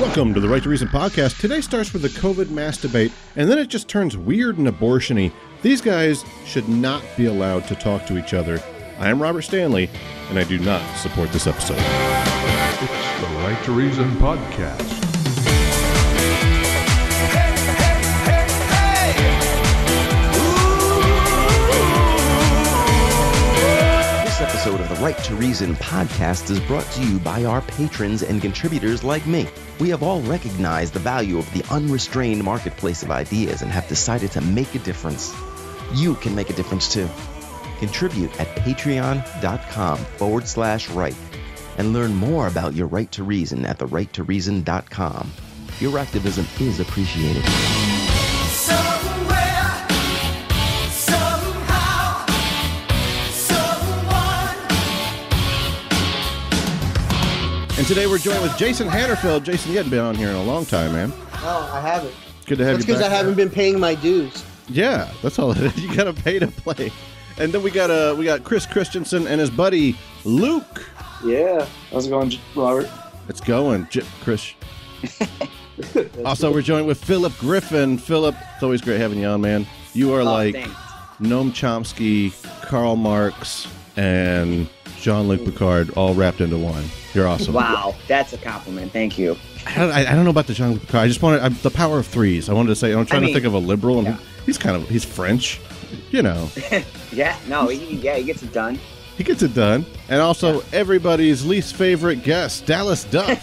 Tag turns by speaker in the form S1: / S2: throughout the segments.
S1: Welcome to the Right to Reason podcast. Today starts with the COVID mask debate, and then it just turns weird and abortion-y. These guys should not be allowed to talk to each other. I am Robert Stanley, and I do not support this episode.
S2: It's the Right to Reason podcast.
S3: This episode of the Right to Reason podcast is brought to you by our patrons and contributors like me. We have all recognized the value of the unrestrained marketplace of ideas and have decided to make a difference. You can make a difference too. Contribute at patreon.com/right and learn more about your right to reason at therighttoreason.com. Your activism is appreciated.
S1: And today we're joined with Jason Hanerfeld. Jason, you hadn't been on here in a long time, man.
S4: No, I haven't.
S1: Good to have you back.
S4: That's because I haven't been paying my dues.
S1: Yeah, that's all it is. You gotta pay to play. And then we got Chris Christiansen and his buddy Luke.
S5: Yeah, how's it going, Robert?
S1: It's going, Chris. Also, we're joined with Phillip Griffin. Phillip, it's always great having you on, man. You are
S5: Thanks.
S1: Noam Chomsky, Karl Marx, and Jean-Luc Picard all wrapped into one. You're awesome.
S5: Wow, that's a compliment. Thank you.
S1: I don't know about the Jean-Luc Picard. I just wanted the power of threes. I wanted to say I'm trying to think of a liberal, and he's French, you know.
S5: Yeah, no, he gets it done.
S1: He gets it done. And also everybody's least favorite guest, Dallas Duff.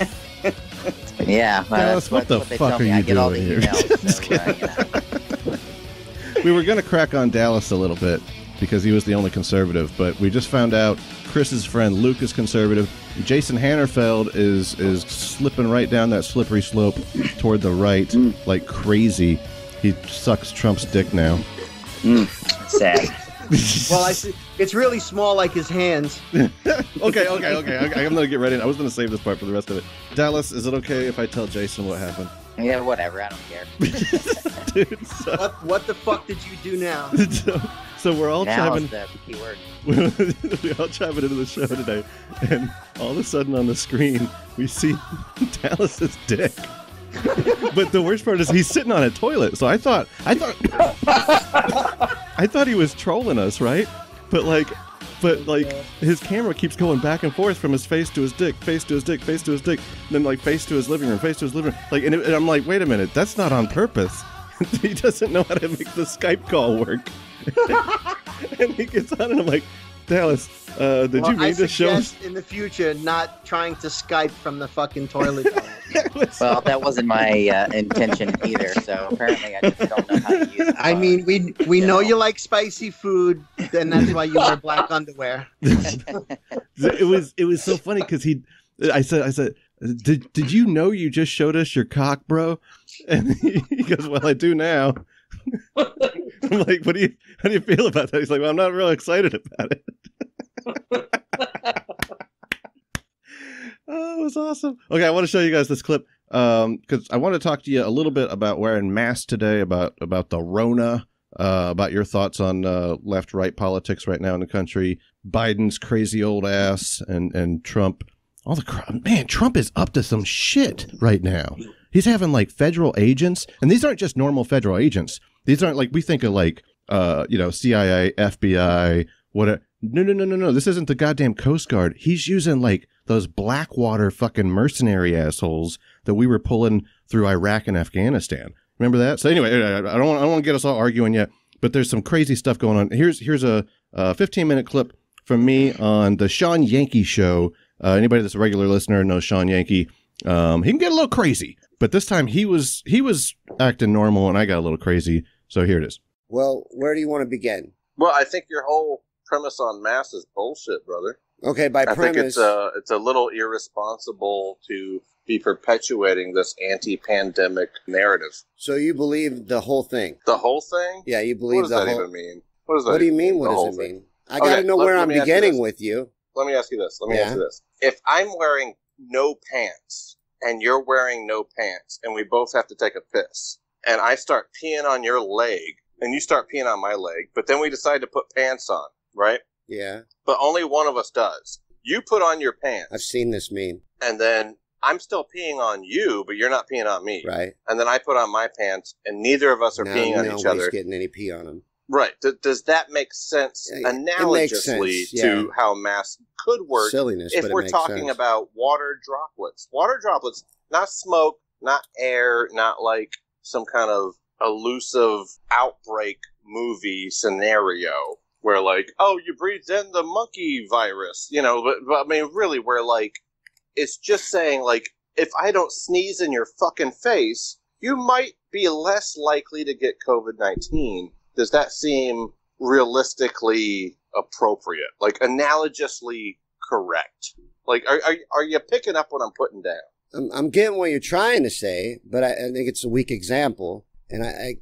S6: Yeah,
S1: Dallas, what the fuck are you doing here? We were going to crack on Dallas a little bit because he was the only conservative, but we just found out Chris's friend Luke is conservative. Jason Hanerfeld is slipping right down that slippery slope toward the right like crazy. He sucks Trump's dick now.
S5: Sad.
S4: Well, I see. It's really small like his hands.
S1: Okay. I'm going to get ready. I was going to save this part for the rest of it. Dallas, is it okay if I tell Jason what happened?
S6: Yeah, whatever. I don't care.
S1: Dude,
S4: What the fuck did you do now?
S1: So we're all
S6: Now
S1: chiming.
S6: is the key word.
S1: We're all chiming into the show today, and all of a sudden on the screen we see Dallas's dick. But the worst part is he's sitting on a toilet. So I thought he was trolling us, right? But his camera keeps going back and forth from his face to his dick, face to his dick, face to his dick, and then like face to his living room, face to his living room. Like, and I'm like, wait a minute, that's not on purpose. He doesn't know how to make the Skype call work. And he gets on, and I'm like, Dallas, did you mean to show us?
S4: In the future, not trying to Skype from the fucking toilet.
S6: Well, that wasn't my intention either, so apparently I just don't know how to use it.
S4: I mean, we know you like spicy food, and that's why you wear black underwear.
S1: It was so funny because I said, did you know you just showed us your cock, bro? And he goes, well, I do now. I'm like, how do you feel about that? He's like, well, I'm not really excited about it. Oh, it was awesome. Okay, I want to show you guys this clip because I want to talk to you a little bit about wearing masks today, about the Rona, about your thoughts on left-right politics right now in the country, Biden's crazy old ass, and Trump. Man, Trump is up to some shit right now. He's having like federal agents, and these aren't just normal federal agents. These aren't like we think of like CIA, FBI, whatever. No. This isn't the goddamn Coast Guard. He's using like those Blackwater fucking mercenary assholes that we were pulling through Iraq and Afghanistan. Remember that? So anyway, I don't want to get us all arguing yet, but there's some crazy stuff going on. Here's a 15-minute clip from me on the Sean Yankee show. Anybody that's a regular listener knows Sean Yankee. He can get a little crazy, but this time he was acting normal, and I got a little crazy. So here it is.
S7: Well, where do you want to begin?
S8: Well, I think your whole premise on mass is bullshit, brother.
S7: Okay, by
S8: I
S7: premise,
S8: think it's a little irresponsible to be perpetuating this anti-pandemic narrative.
S7: So you believe the whole thing?
S8: The whole thing?
S7: Yeah, you believe
S8: what
S7: the
S8: does that
S7: whole.
S8: even mean? What does that?
S7: What do you mean? What
S8: the
S7: does
S8: whole
S7: it
S8: thing?
S7: mean? I gotta know where I'm
S8: let me ask you
S7: beginning
S8: this.
S7: with you.
S8: Let me ask you this.
S7: Yeah.
S8: If I'm wearing no pants and you're wearing no pants, and we both have to take a piss, and I start peeing on your leg, and you start peeing on my leg, but then we decide to put pants on, right?
S7: Yeah.
S8: But only one of us does. You put on your pants.
S7: I've seen this meme.
S8: And then I'm still peeing on you, but you're not peeing on me.
S7: Right.
S8: And then I put on my pants, and neither of us are peeing on each other.
S7: Getting any pee on them.
S8: Right. Does that make sense analogously to how masks could work?
S7: Silliness,
S8: if we're talking about water droplets. Water droplets, not smoke, not air, not like some kind of elusive outbreak movie scenario where like, oh, you breathed in the monkey virus, but I mean, really, where like, it's just saying like, if I don't sneeze in your fucking face, you might be less likely to get COVID-19. Does that seem realistically appropriate? Like, analogously correct? Like, are you picking up what I'm putting down?
S7: I'm getting what you're trying to say, but I think it's a weak example, and I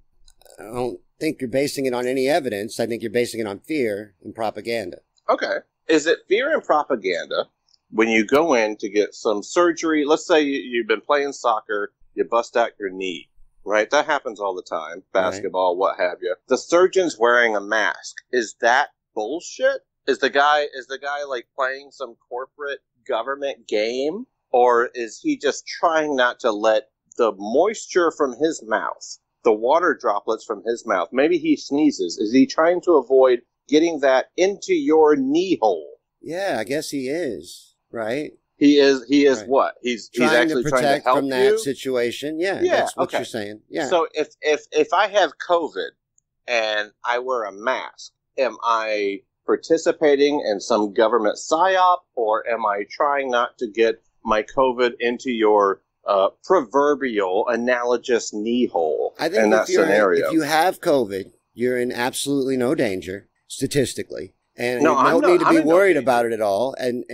S7: don't think you're basing it on any evidence. I think you're basing it on fear and propaganda.
S8: Okay. Is it fear and propaganda when you go in to get some surgery? Let's say you've been playing soccer, you bust out your knee, right? That happens all the time. Basketball, what have you. The surgeon's wearing a mask. Is that bullshit? Is the guy like playing some corporate government game? Or is he just trying not to let the moisture from his mouth, the water droplets from his mouth, maybe he sneezes, is he trying to avoid getting that into your knee hole?
S7: Yeah, I guess he is, right?
S8: He is
S7: right.
S8: What? He's actually
S7: to protect
S8: trying to help
S7: from that
S8: you?
S7: situation. Yeah, that's what you're saying. Yeah.
S8: So if I have COVID and I wear a mask, am I participating in some government psyop, or am I trying not to get my COVID into your proverbial analogous knee hole?
S7: I think
S8: in that scenario,
S7: if you have COVID, you're in absolutely no danger statistically, and
S8: no,
S7: you don't need to be worried
S8: no
S7: about it at all. And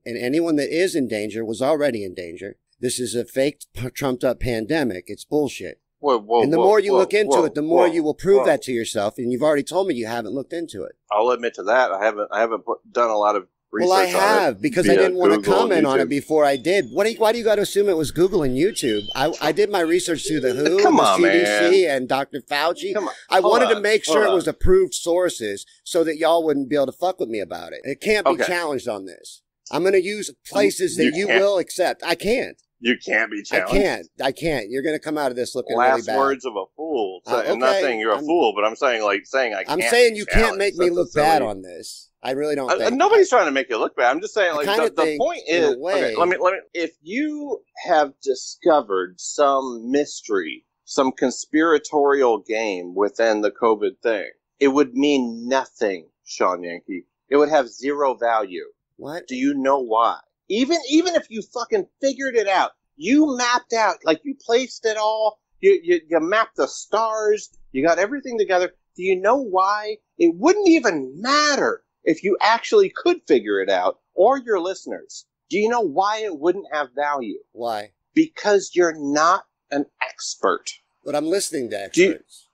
S7: anyone that is in danger was already in danger. This is a fake, trumped up pandemic. It's bullshit. And the more you look into it, the more you will prove that to yourself. And you've already told me you haven't looked into it.
S8: I'll admit to that. I haven't done a lot of research.
S7: Well, I have, because I didn't want to comment on
S8: YouTube.
S7: it before I did. Why do you got to assume it was Google and YouTube? I did my research through the WHO,
S8: Come
S7: the
S8: on,
S7: CDC,
S8: man.
S7: and Dr. Fauci.
S8: Come on.
S7: I wanted to
S8: on,
S7: make sure it
S8: on.
S7: was approved sources so that y'all wouldn't be able to fuck with me about it. It can't be
S8: Okay.
S7: challenged on this. I'm going to use places that you
S8: can't.
S7: will accept. I can't.
S8: You can't be challenged.
S7: I can't. You're going to come out of this looking really
S8: Last
S7: bad.
S8: words of a fool. So,
S7: Okay,
S8: I'm not saying you're a fool, but I'm saying I can't.
S7: I'm saying you can't make me
S8: That's
S7: look
S8: silly-
S7: bad on this. I really don't think.
S8: Nobody's trying to make you look bad. I'm just saying,
S7: I
S8: like,
S7: kinda
S8: the
S7: think,
S8: point
S7: in a
S8: is,
S7: way-
S8: okay, let me. If you have discovered some mystery, some conspiratorial game within the COVID thing, it would mean nothing, Sean Yankee. It would have zero value.
S7: What?
S8: Do you know why? Even if you fucking figured it out, you mapped out, like, you placed it all. You mapped the stars. You got everything together. Do you know why? It wouldn't even matter if you actually could figure it out, or your listeners. Do you know why it wouldn't have value?
S7: Why?
S8: Because you're not an expert.
S7: But I'm listening to
S8: Do you-
S7: experts.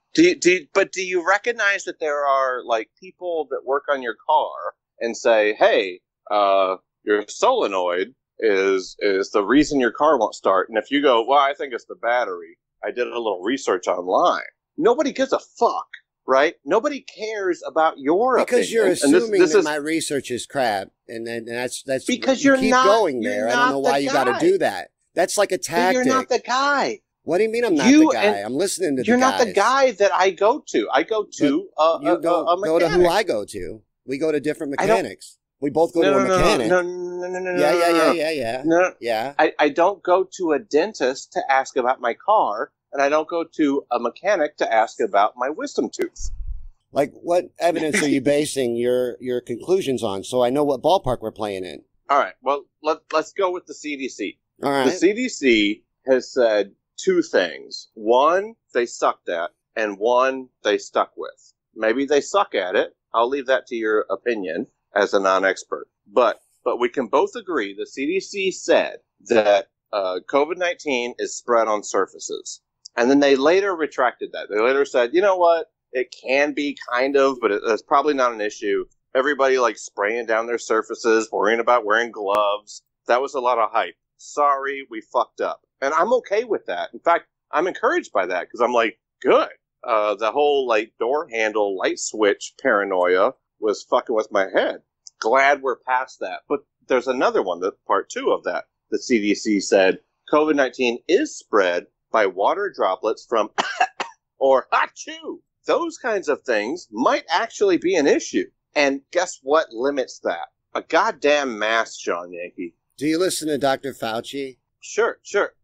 S8: But do you recognize that there are, like, people that work on your car and say, hey, your solenoid is the reason your car won't start. And if you go, well, I think it's the battery. I did a little research online. Nobody gives a fuck, right? Nobody cares about your
S7: Because
S8: opinion.
S7: you're
S8: And
S7: assuming
S8: this
S7: that
S8: is
S7: my research is crap, and that's
S8: because
S7: you
S8: you're
S7: keep
S8: not
S7: going
S8: you're
S7: there. I
S8: not
S7: don't know why
S8: the
S7: you got to
S8: guy.
S7: do that. That's like a
S8: But
S7: tactic.
S8: you're not the guy.
S7: What do you mean I'm not
S8: You
S7: the guy?
S8: and-
S7: I'm listening to
S8: You're
S7: the
S8: not the
S7: guys.
S8: guy that I go to. I go to
S7: You
S8: a
S7: don't go to who
S8: mechanic.
S7: I go to. We go to different
S8: I don't-
S7: mechanics. We both go to a mechanic.
S8: No.
S7: Yeah.
S8: I don't go to a dentist to ask about my car, and I don't go to a mechanic to ask about my wisdom tooth.
S7: Like, what evidence are you basing your conclusions on? So I know what ballpark we're playing in.
S8: All right, well, let's go with the CDC.
S7: All right.
S8: The CDC has said two things. One, they sucked at, and one, they stuck with. Maybe they suck at it. I'll leave that to your opinion as a non-expert. But we can both agree the CDC said that COVID-19 is spread on surfaces. And then they later retracted that. They later said, you know what? It can be kind of, but it's probably not an issue. Everybody like spraying down their surfaces, worrying about wearing gloves. That was a lot of hype. Sorry, we fucked up. And I'm okay with that. In fact, I'm encouraged by that because I'm like, good. The whole like door handle light switch paranoia was fucking with my head. Glad we're past that. But there's another one, that part two of that. the CDC said COVID-19 is spread by water droplets from or achoo. Those kinds of things might actually be an issue. And guess what limits that? A goddamn mask, Sean Yankee.
S7: Do you listen to Dr. Fauci?
S8: Sure.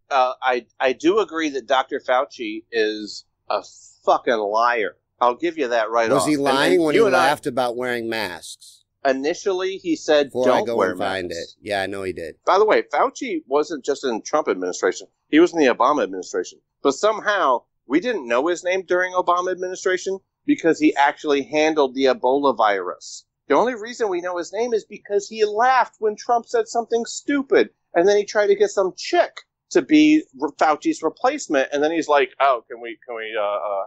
S8: I do agree that Dr. Fauci is a fucking liar. I'll give you that right off.
S7: Was he lying when he laughed about wearing masks?
S8: Initially, he said,
S7: Before
S8: don't
S7: I go
S8: wear
S7: and find
S8: masks.
S7: it. Yeah, I know he did.
S8: By the way, Fauci wasn't just in the Trump administration. He was in the Obama administration. But somehow, we didn't know his name during Obama administration because he actually handled the Ebola virus. The only reason we know his name is because he laughed when Trump said something stupid. And then he tried to get some chick to be Fauci's replacement. And then he's like, oh, can we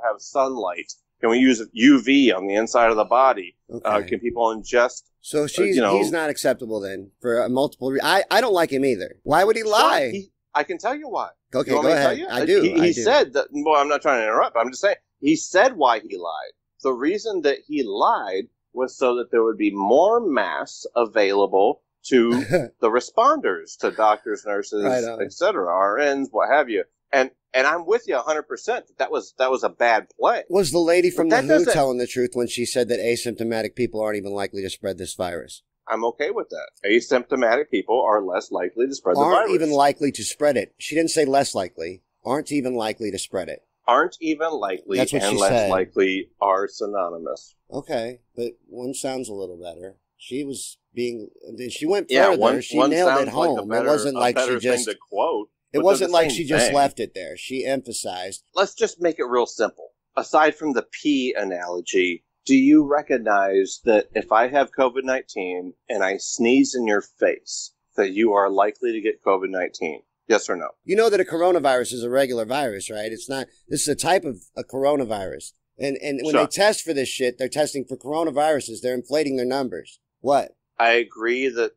S8: have sunlight? Can we use UV on the inside of the body?
S7: Okay.
S8: Can people ingest?
S7: So he's not acceptable then for multiple reasons. I don't like him either. Why would he lie?
S8: I can tell you why.
S7: Okay, go ahead. I do.
S8: He said that, well, I'm not trying to interrupt, but I'm just saying, he said why he lied. The reason that he lied was so that there would be more masks available to the responders, to doctors, nurses, etc., RNs, what have you. And I'm with you 100% that was a bad play.
S7: Was the lady from the WHO telling the truth when she said that asymptomatic people aren't even likely to spread this virus?
S8: I'm okay with that. Asymptomatic people are less likely to spread the virus.
S7: Aren't even likely to spread it. She didn't say less likely. Aren't even likely to spread it.
S8: Aren't even likely and less likely are synonymous.
S7: Okay, but one sounds a little better. She went further. She nailed it home. It wasn't like she just quote. It wasn't like she just left it there. She emphasized.
S8: Let's just make it real simple. Aside from the pee analogy, do you recognize that if I have COVID-19 and I sneeze in your face, that you are likely to get COVID-19? Yes or no?
S7: You know that a coronavirus is a regular virus, right? It's not. This is a type of a coronavirus. And when they test for this shit, they're testing for coronaviruses. They're inflating their numbers. What?
S8: I agree that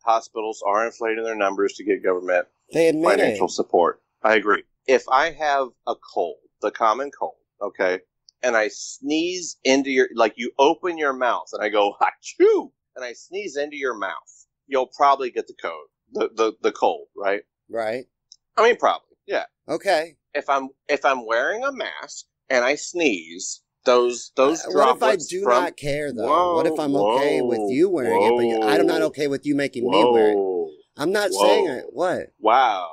S8: hospitals are inflating their numbers to get government financial support. I agree. If I have a cold, the common cold, okay, and I sneeze into your, like you open your mouth and I go, achoo, and I sneeze into your mouth, you'll probably get the cold, right?
S7: Right.
S8: I mean, probably, yeah.
S7: Okay.
S8: If I'm wearing a mask and I sneeze, those droplets.
S7: What if I do not care though?
S8: Whoa,
S7: what if I'm okay with you wearing it, but I'm not okay with you making me wear it? I'm not saying it. What?
S8: Wow.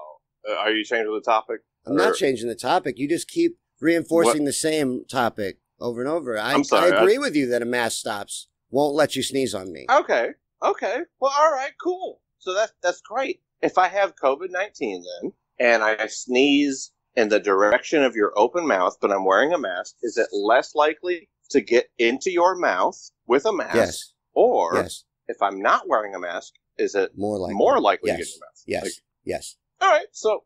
S8: Are you changing the topic?
S7: I'm not changing the topic. You just keep reinforcing the same topic over and over. I'm sorry. I agree with you that a mask stops won't let you sneeze on me.
S8: Okay. Well, all right, cool. So that's great. If I have COVID-19 then, and I sneeze in the direction of your open mouth, but I'm wearing a mask, is it less likely to get into your mouth with a mask?
S7: Yes.
S8: Or if I'm not wearing a mask, is it more likely to get in your mouth?
S7: Yes. Yes.
S8: All right. So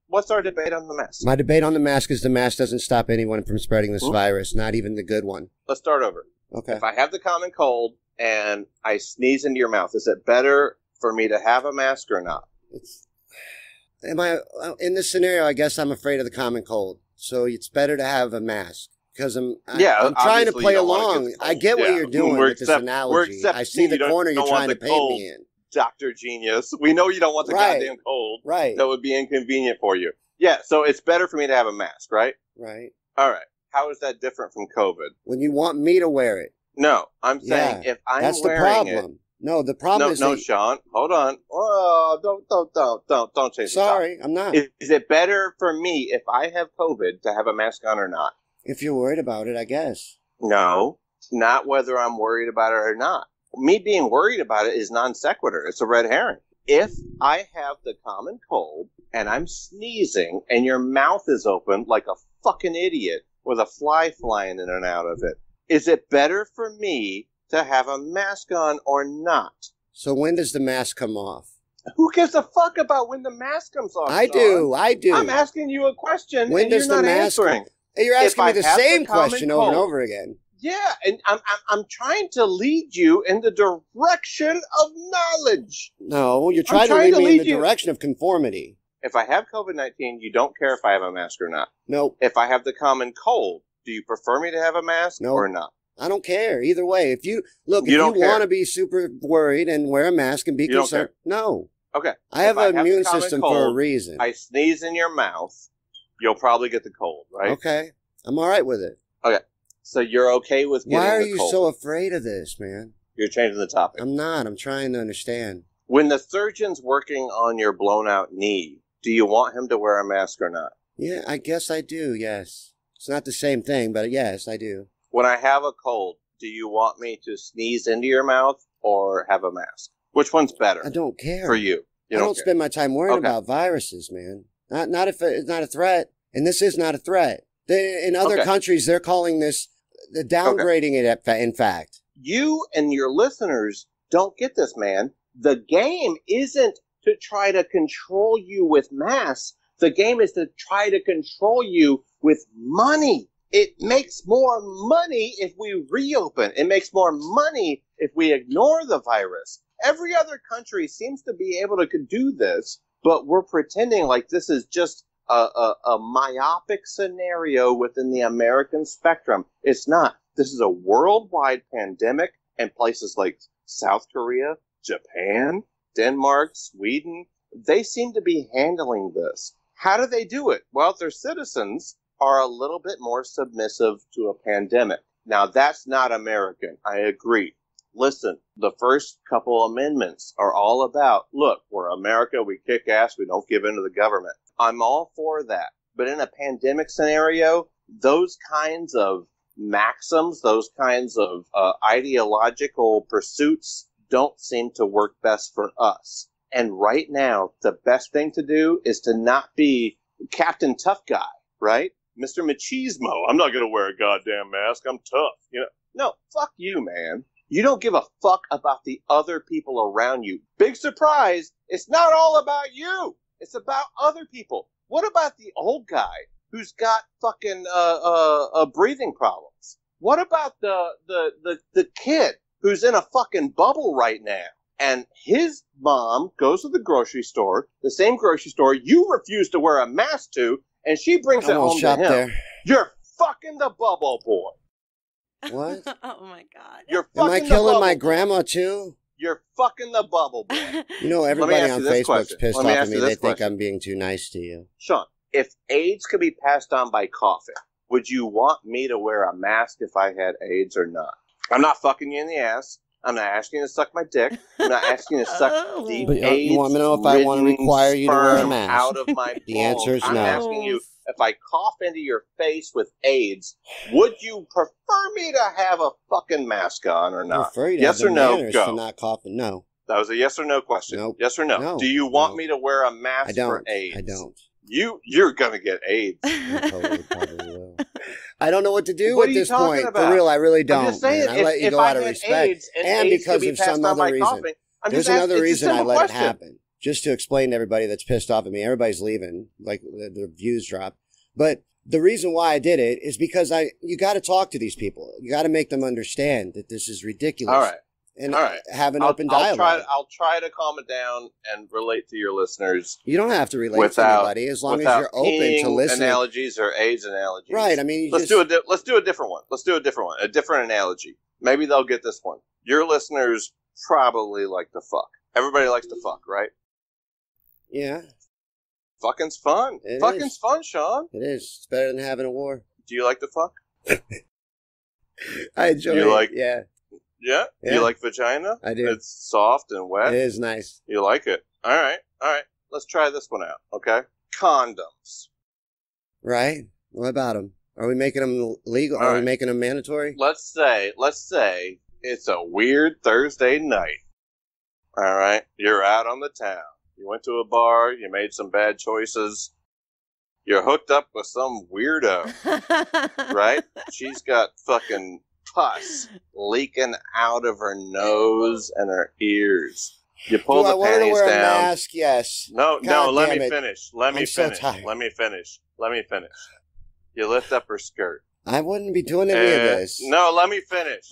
S8: what's our debate on the mask?
S7: My debate on the mask is the mask doesn't stop anyone from spreading this virus, not even the good one.
S8: Let's start over.
S7: Okay.
S8: If I have the common cold and I sneeze into your mouth, is it better for me to have a mask or not?
S7: In this scenario, I guess I'm afraid of the common cold. So it's better to have a mask. Because I'm trying to play along. I get what you're doing with this analogy. I see the corner you're trying to paint me in.
S8: Dr. Genius. We know you don't want the goddamn cold.
S7: Right.
S8: That would be inconvenient for you. Yeah, so it's better for me to have a mask, right?
S7: Right.
S8: All right. How is that different from COVID?
S7: When you want me to wear it.
S8: No, I'm saying if I'm
S7: that's
S8: wearing
S7: the problem.
S8: it.
S7: No, the problem is...
S8: No, Sean, hold on. Oh, don't change the topic.
S7: Sorry, I'm not.
S8: Is it better for me if I have COVID to have a mask on or not?
S7: If you're worried about it, I guess.
S8: No, not whether I'm worried about it or not. Me being worried about it is non sequitur. It's a red herring. If I have the common cold and I'm sneezing and your mouth is open like a fucking idiot with a fly flying in and out of it, is it better for me to have a mask on or not?
S7: So when does the mask come off?
S8: Who gives a fuck about when the mask comes off?
S7: I do. I'm
S8: asking you a question
S7: when
S8: and
S7: does
S8: you're
S7: the
S8: not
S7: mask
S8: answering.
S7: You're asking me the same question over and over again.
S8: Yeah, and I'm trying to lead you in the direction of knowledge.
S7: No, you're trying to lead me in the direction of conformity.
S8: If I have COVID-19, you don't care if I have a mask or not.
S7: Nope.
S8: If I have the common cold, do you prefer me to have a mask or not?
S7: I don't care either way. If you want to be super worried and wear a mask and be concerned, no.
S8: Okay.
S7: I have an immune
S8: common
S7: system
S8: cold,
S7: for a reason.
S8: I sneeze in your mouth, you'll probably get the cold, right?
S7: Okay. I'm all right with it.
S8: Okay. So you're okay with getting the cold.
S7: Why are you so afraid of this, man?
S8: You're changing the topic.
S7: I'm not. I'm trying to understand.
S8: When the surgeon's working on your blown out knee, do you want him to wear a mask or not?
S7: Yeah, I guess I do, yes. It's not the same thing, but yes, I do.
S8: When I have a cold, do you want me to sneeze into your mouth or have a mask? Which one's better?
S7: I don't care.
S8: For you.
S7: I don't spend my time worrying about viruses, man. Not if it's not a threat. And this is not a threat. In other countries, they're calling this downgrading it, in fact.
S8: You and your listeners don't get this, man. The game isn't to try to control you with masks. The game is to try to control you with money. It makes more money if we reopen. It makes more money if we ignore the virus. Every other country seems to be able to do this, but we're pretending like this is just a myopic scenario within the American spectrum. It's not. This is a worldwide pandemic, and places like South Korea, Japan, Denmark, Sweden, they seem to be handling this. How do they do it? Well, their citizens are a little bit more submissive to a pandemic. Now, that's not American. I agree. Listen, the first couple amendments are all about, look, we're America, we kick ass, we don't give in to the government. I'm all for that. But in a pandemic scenario, those kinds of maxims, those kinds of ideological pursuits don't seem to work best for us. And right now, the best thing to do is to not be Captain Tough Guy, right? Mr. Machismo. I'm not going to wear a goddamn mask. I'm tough. No, fuck you, man. You don't give a fuck about the other people around you. Big surprise, it's not all about you. It's about other people. What about the old guy who's got fucking breathing problems? What about the kid who's in a fucking bubble right now? And his mom goes to the grocery store, the same grocery store you refuse to wear a mask to, and she brings it home to him. There. You're fucking the bubble boy.
S7: What?
S9: Oh my God.
S7: You're fucking Am I killing my grandma too?
S8: You're fucking the bubble boy.
S7: You know, everybody on Facebook's pissed off at me. They think I'm being too nice to you.
S8: Sean, if AIDS could be passed on by coughing, would you want me to wear a mask if I had AIDS or not? I'm not fucking you in the ass. I'm not asking you to suck my dick. I'm not asking you to suck the AIDS.
S7: You want me to know if I want to require you to wear a mask?
S8: Out of my
S7: the answer is no.
S8: I'm asking you, if I cough into your face with AIDS, would you prefer me to have a fucking mask on or not? Yes or no? Go.
S7: To not coughing. No.
S8: That was a yes or no question.
S7: Nope.
S8: Yes or no?
S7: No.
S8: Do you want me to wear a mask for AIDS?
S7: I don't.
S8: You're gonna get AIDS.
S7: I totally probably will. I don't know what to do at this point. For real, I really don't.
S8: I'm just saying,
S7: I let you go out of respect, and because of some other reason. There's another reason I let it happen. Just to explain to everybody that's pissed off at me, everybody's leaving, like the views dropped. But the reason why I did it is because you got to talk to these people. You got to make them understand that this is ridiculous.
S8: All right.
S7: And have an open dialogue.
S8: I'll try to calm it down and relate to your listeners.
S7: You don't have to relate to anybody as long as you're open to listening.
S8: Analogies or AIDS analogies.
S7: Right. I mean,
S8: let's do a different one. Let's do a different one. A different analogy. Maybe they'll get this one. Your listeners probably like to fuck. Everybody likes to fuck, right?
S7: Yeah.
S8: Fucking's fun. Fucking's fun, Sean.
S7: It is. It's better than having a war.
S8: Do you like to fuck?
S7: I enjoy it. Yeah.
S8: Yeah? You like vagina?
S7: I do.
S8: It's soft and wet?
S7: It is nice.
S8: You like it? All right. Let's try this one out, okay? Condoms.
S7: Right? What about them? Are we making them legal? Are we making them mandatory?
S8: Let's say it's a weird Thursday night. All right? You're out on the town. You went to a bar. You made some bad choices. You're hooked up with some weirdo, right? She's got fucking pus leaking out of her nose and her ears. You pull the panties down. I want to wear a
S7: mask? Yes.
S8: No, let me finish. Let me finish. You lift up her skirt.
S7: I wouldn't be doing any of this.
S8: No, let me finish.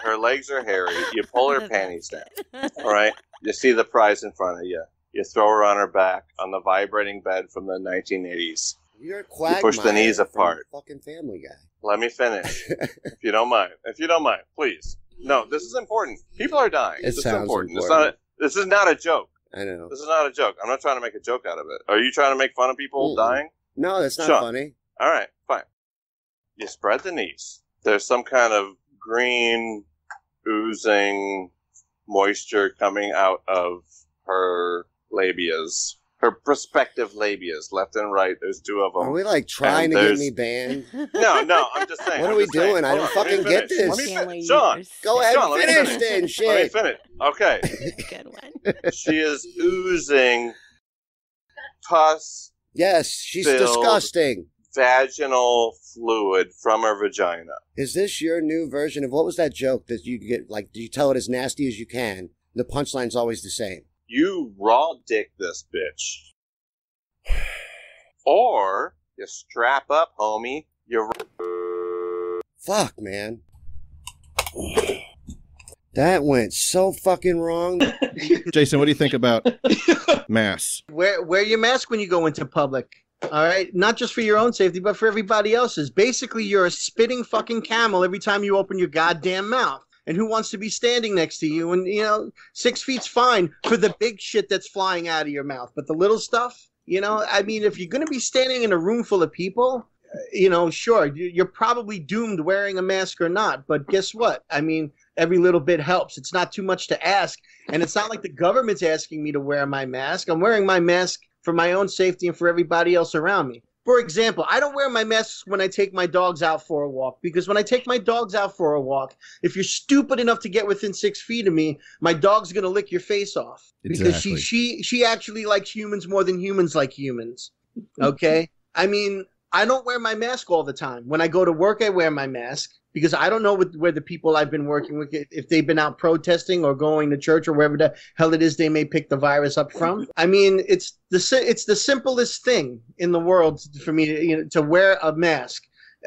S8: Her legs are hairy. You pull her panties down. All right? You see the prize in front of you. You throw her on her back on the vibrating bed from the 1980s.
S7: You're a quagmire.
S8: You push the knees apart.
S7: Fucking Family Guy.
S8: Let me finish, if you don't mind. If you don't mind, please. No, this is important. People are dying. This is important. This is not a joke.
S7: I know.
S8: This is not a joke. I'm not trying to make a joke out of it. Are you trying to make fun of people dying?
S7: No, that's not
S8: Sean.
S7: funny.
S8: All right, fine. You spread the niece. There's some kind of green, oozing moisture coming out of her labias. Her prospective labias, left and right. There's two of them.
S7: Are we like trying to get me banned?
S8: No, I'm just saying.
S7: What are we doing? I don't fucking get this.
S8: Sean,
S7: go ahead
S8: Sean,
S7: and finish then, shit.
S8: Let me finish. Okay.
S9: Good one.
S8: She is oozing pus.
S7: Yes, she's disgusting.
S8: Vaginal fluid from her vagina.
S7: Is this your new version of what was that joke that you get? Like, you tell it as nasty as you can. The punchline's always the same.
S8: You raw dick this bitch. Or you strap up, homie.
S7: Fuck, man. That went so fucking wrong.
S1: Jason, what do you think about masks?
S4: Wear your mask when you go into public. All right? Not just for your own safety, but for everybody else's. Basically, you're a spitting fucking camel every time you open your goddamn mouth. And who wants to be standing next to you? And, 6 feet's fine for the big shit that's flying out of your mouth. But the little stuff, I mean, if you're going to be standing in a room full of people, sure, you're probably doomed wearing a mask or not. But guess what? I mean, every little bit helps. It's not too much to ask. And it's not like the government's asking me to wear my mask. I'm wearing my mask for my own safety and for everybody else around me. For example, I don't wear my masks when I take my dogs out for a walk, because when I take my dogs out for a walk, if you're stupid enough to get within 6 feet of me, my dog's going to lick your face off. Because she actually likes humans more than humans like humans. Okay? I mean, I don't wear my mask all the time. When I go to work, I wear my mask because I don't know where the people I've been working with, if they've been out protesting or going to church or wherever the hell it is they may pick the virus up from. I mean, it's the simplest thing in the world for me to wear a mask.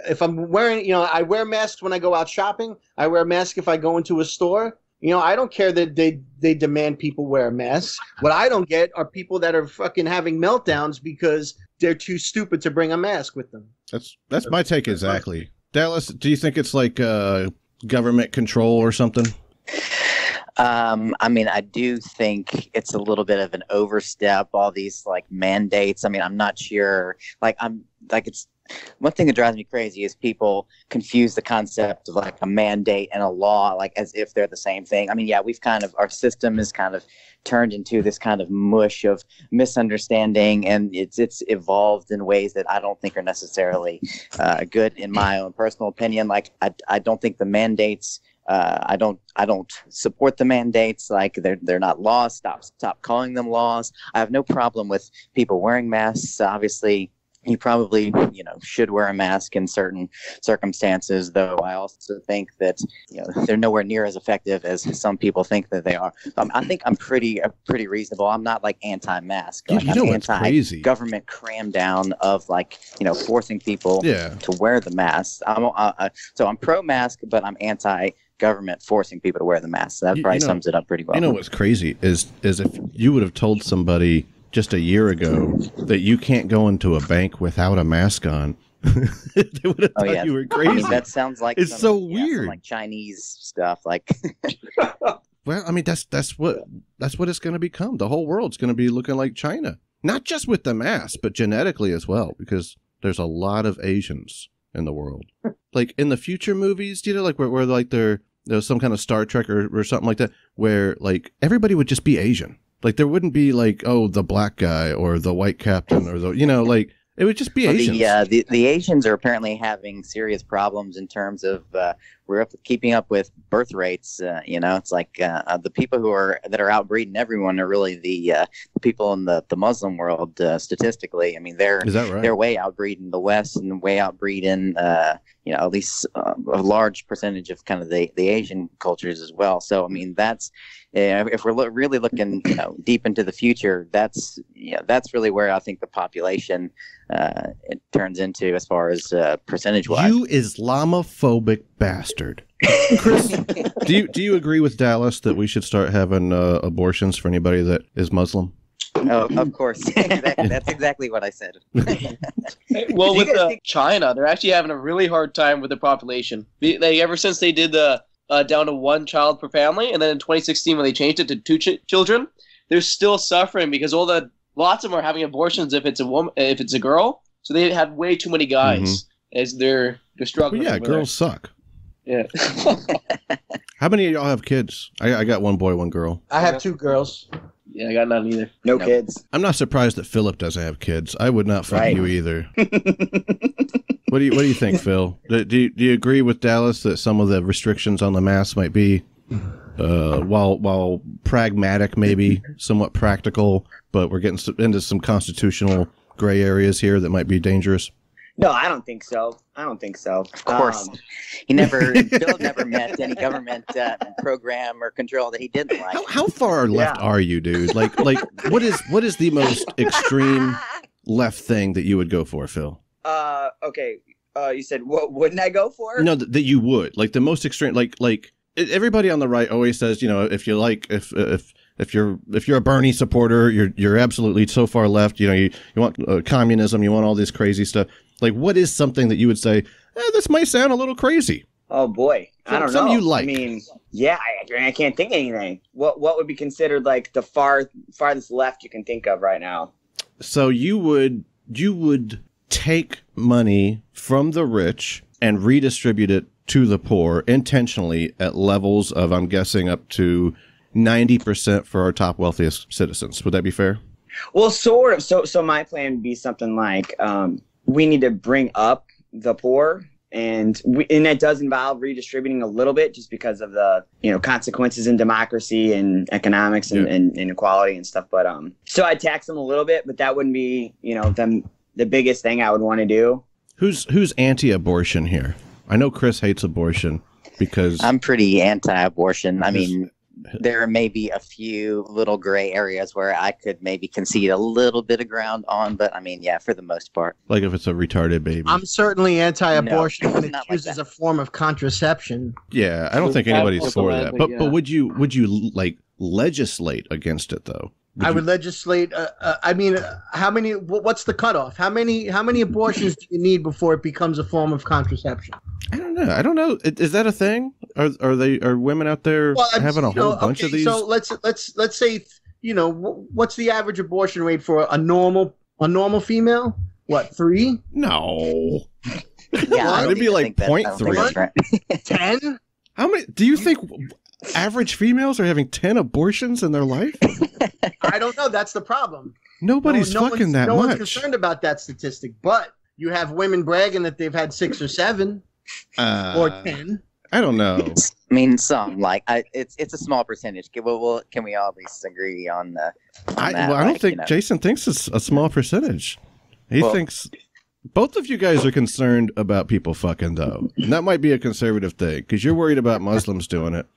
S4: If I'm wearing, I wear masks when I go out shopping. I wear a mask if I go into a store. I don't care that they demand people wear masks. What I don't get are people that are fucking having meltdowns because they're too stupid to bring a mask with them.
S1: That's my take exactly. Dallas, do you think it's like government control or something?
S6: I mean, I do think it's a little bit of an overstep, all these like mandates. I mean, I'm not sure. It's one thing that drives me crazy is people confuse the concept of like a mandate and a law, like as if they're the same thing. I mean, yeah, our system is kind of turned into this kind of mush of misunderstanding, and it's evolved in ways that I don't think are necessarily good in my own personal opinion. Like, I don't think the mandates. I don't support the mandates. Like they're not laws. Stop calling them laws. I have no problem with people wearing masks. Obviously, you probably should wear a mask in certain circumstances. Though I also think that they're nowhere near as effective as some people think that they are. I think I'm pretty reasonable. I'm not like anti-mask. Like, I'm anti-government cram down of forcing people to wear the mask. So I'm pro-mask, but I'm anti-government forcing people to wear the mask. So that probably sums it up pretty well.
S1: What's crazy is if you would have told somebody just a year ago that you can't go into a bank without a mask on, they would have thought you were crazy.
S6: I mean, that sounds like
S1: so weird,
S6: some, like Chinese stuff. Like,
S1: well, I mean that's what it's going to become. The whole world's going to be looking like China, not just with the mask, but genetically as well, because there's a lot of Asians in the world. Like in the future movies, like where like there's some kind of Star Trek or something like that, where like everybody would just be Asian. Like there wouldn't be like, oh, the black guy or the white captain or the, like it would just be Asians.
S6: The Asians are apparently having serious problems in terms of we're keeping up with birth rates. It's like the people that are outbreeding everyone are really the people in the Muslim world statistically. I mean,
S1: Is that right?
S6: They're way outbreeding the West and way outbreeding at least a large percentage of kind of the Asian cultures as well. So I mean, that's if we're really looking deep into the future, that's really where I think the population it turns into as far as percentage wise.
S1: You Islamophobic bastard. Chris, do you agree with Dallas that we should start having abortions for anybody that is Muslim?
S6: Oh, of course. That's exactly what I said.
S10: Well, with China, they're actually having a really hard time with the population. Ever since they did the
S9: down to 1 child per family, and then in 2016 when they changed it to 2 children, they're still suffering because lots of them are having abortions if it's a girl, so they have way too many guys as they're struggling.
S1: Well, yeah, girls suck.
S9: Yeah.
S1: How many of y'all have kids? I got 1 boy, 1 girl.
S4: I have 2 girls.
S9: Yeah, I got none either.
S5: No kids.
S1: I'm not surprised that Phillip doesn't have kids. I would not fuck you either. What do you think, Phil? Do you agree with Dallas that some of the restrictions on the mask might be, while pragmatic, maybe somewhat practical, but we're getting into some constitutional gray areas here that might be dangerous?
S5: No, I don't think so. Of
S6: course. Phil never met any government program or control that he didn't like.
S1: How far left are you, dude? Like what is the most extreme left thing that you would go for, Phil?
S5: Okay. You said what wouldn't I go for?
S1: No, that you would. Like the most extreme, like everybody on the right always says, if you're a Bernie supporter, you're absolutely so far left. You want communism, you want all this crazy stuff. Like, what is something that you would say, this might sound a little crazy?
S5: Oh boy, I don't know.
S1: Something you like?
S5: I mean, yeah, I can't think of anything. What would be considered like the farthest left you can think of right now?
S1: So you would take money from the rich and redistribute it to the poor intentionally at levels of, I'm guessing, up to 90% for our top wealthiest citizens. Would that be fair?
S5: Well, sort of. So my plan would be something like, we need to bring up the poor, and that does involve redistributing a little bit just because of the consequences in democracy and economics and inequality and stuff. But so I'd tax them a little bit, but that wouldn't be the biggest thing I would want to do.
S1: Who's anti-abortion here? I know Chris hates abortion because
S6: I'm pretty anti-abortion. I mean, there may be a few little gray areas where I could maybe concede a little bit of ground on, but I mean, yeah, for the most part.
S1: Like if it's a retarded baby.
S4: I'm certainly anti-abortion when it's used as a form of contraception.
S1: Yeah, I don't think anybody's for that. But would you like legislate against it though?
S4: I would legislate. I mean, how many? What's the cutoff? How many abortions do you need before it becomes a form of contraception?
S1: I don't know. Is that a thing? Are women out there having a whole bunch of these?
S4: So let's say what's the average abortion rate for a normal female? What, 3?
S1: No.
S6: Yeah,
S1: it'd be like 0.3.
S4: 10?
S1: How many? Do you think average females are having 10 abortions in their life?
S4: I don't know. That's the problem.
S1: Nobody's fucking that much.
S4: No one's concerned about that statistic, but you have women bragging that they've had 6 or 7 or 10.
S1: I don't know.
S6: I mean, some it's a small percentage. Can we all at least agree on that?
S1: I don't think Jason thinks it's a small percentage. He thinks both of you guys are concerned about people fucking though, and that might be a conservative thing because you're worried about Muslims doing it.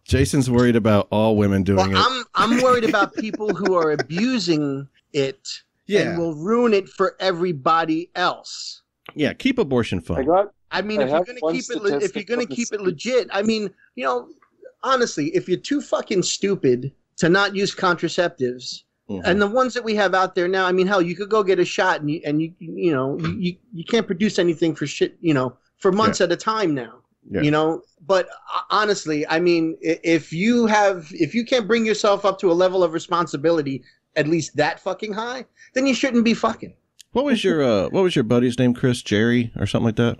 S1: Jason's worried about all women doing it.
S4: I'm worried about people who are abusing it and will ruin it for everybody else.
S1: Yeah, keep abortion fun.
S4: If you're gonna keep it legit, I mean, honestly, if you're too fucking stupid to not use contraceptives, and the ones that we have out there now, I mean, hell, you could go get a shot and you can't produce anything for shit, for months at a time now. Yeah. But honestly, I mean, if you can't bring yourself up to a level of responsibility at least that fucking high, then you shouldn't be fucking.
S1: What was your buddy's name, Chris? Jerry or something like that?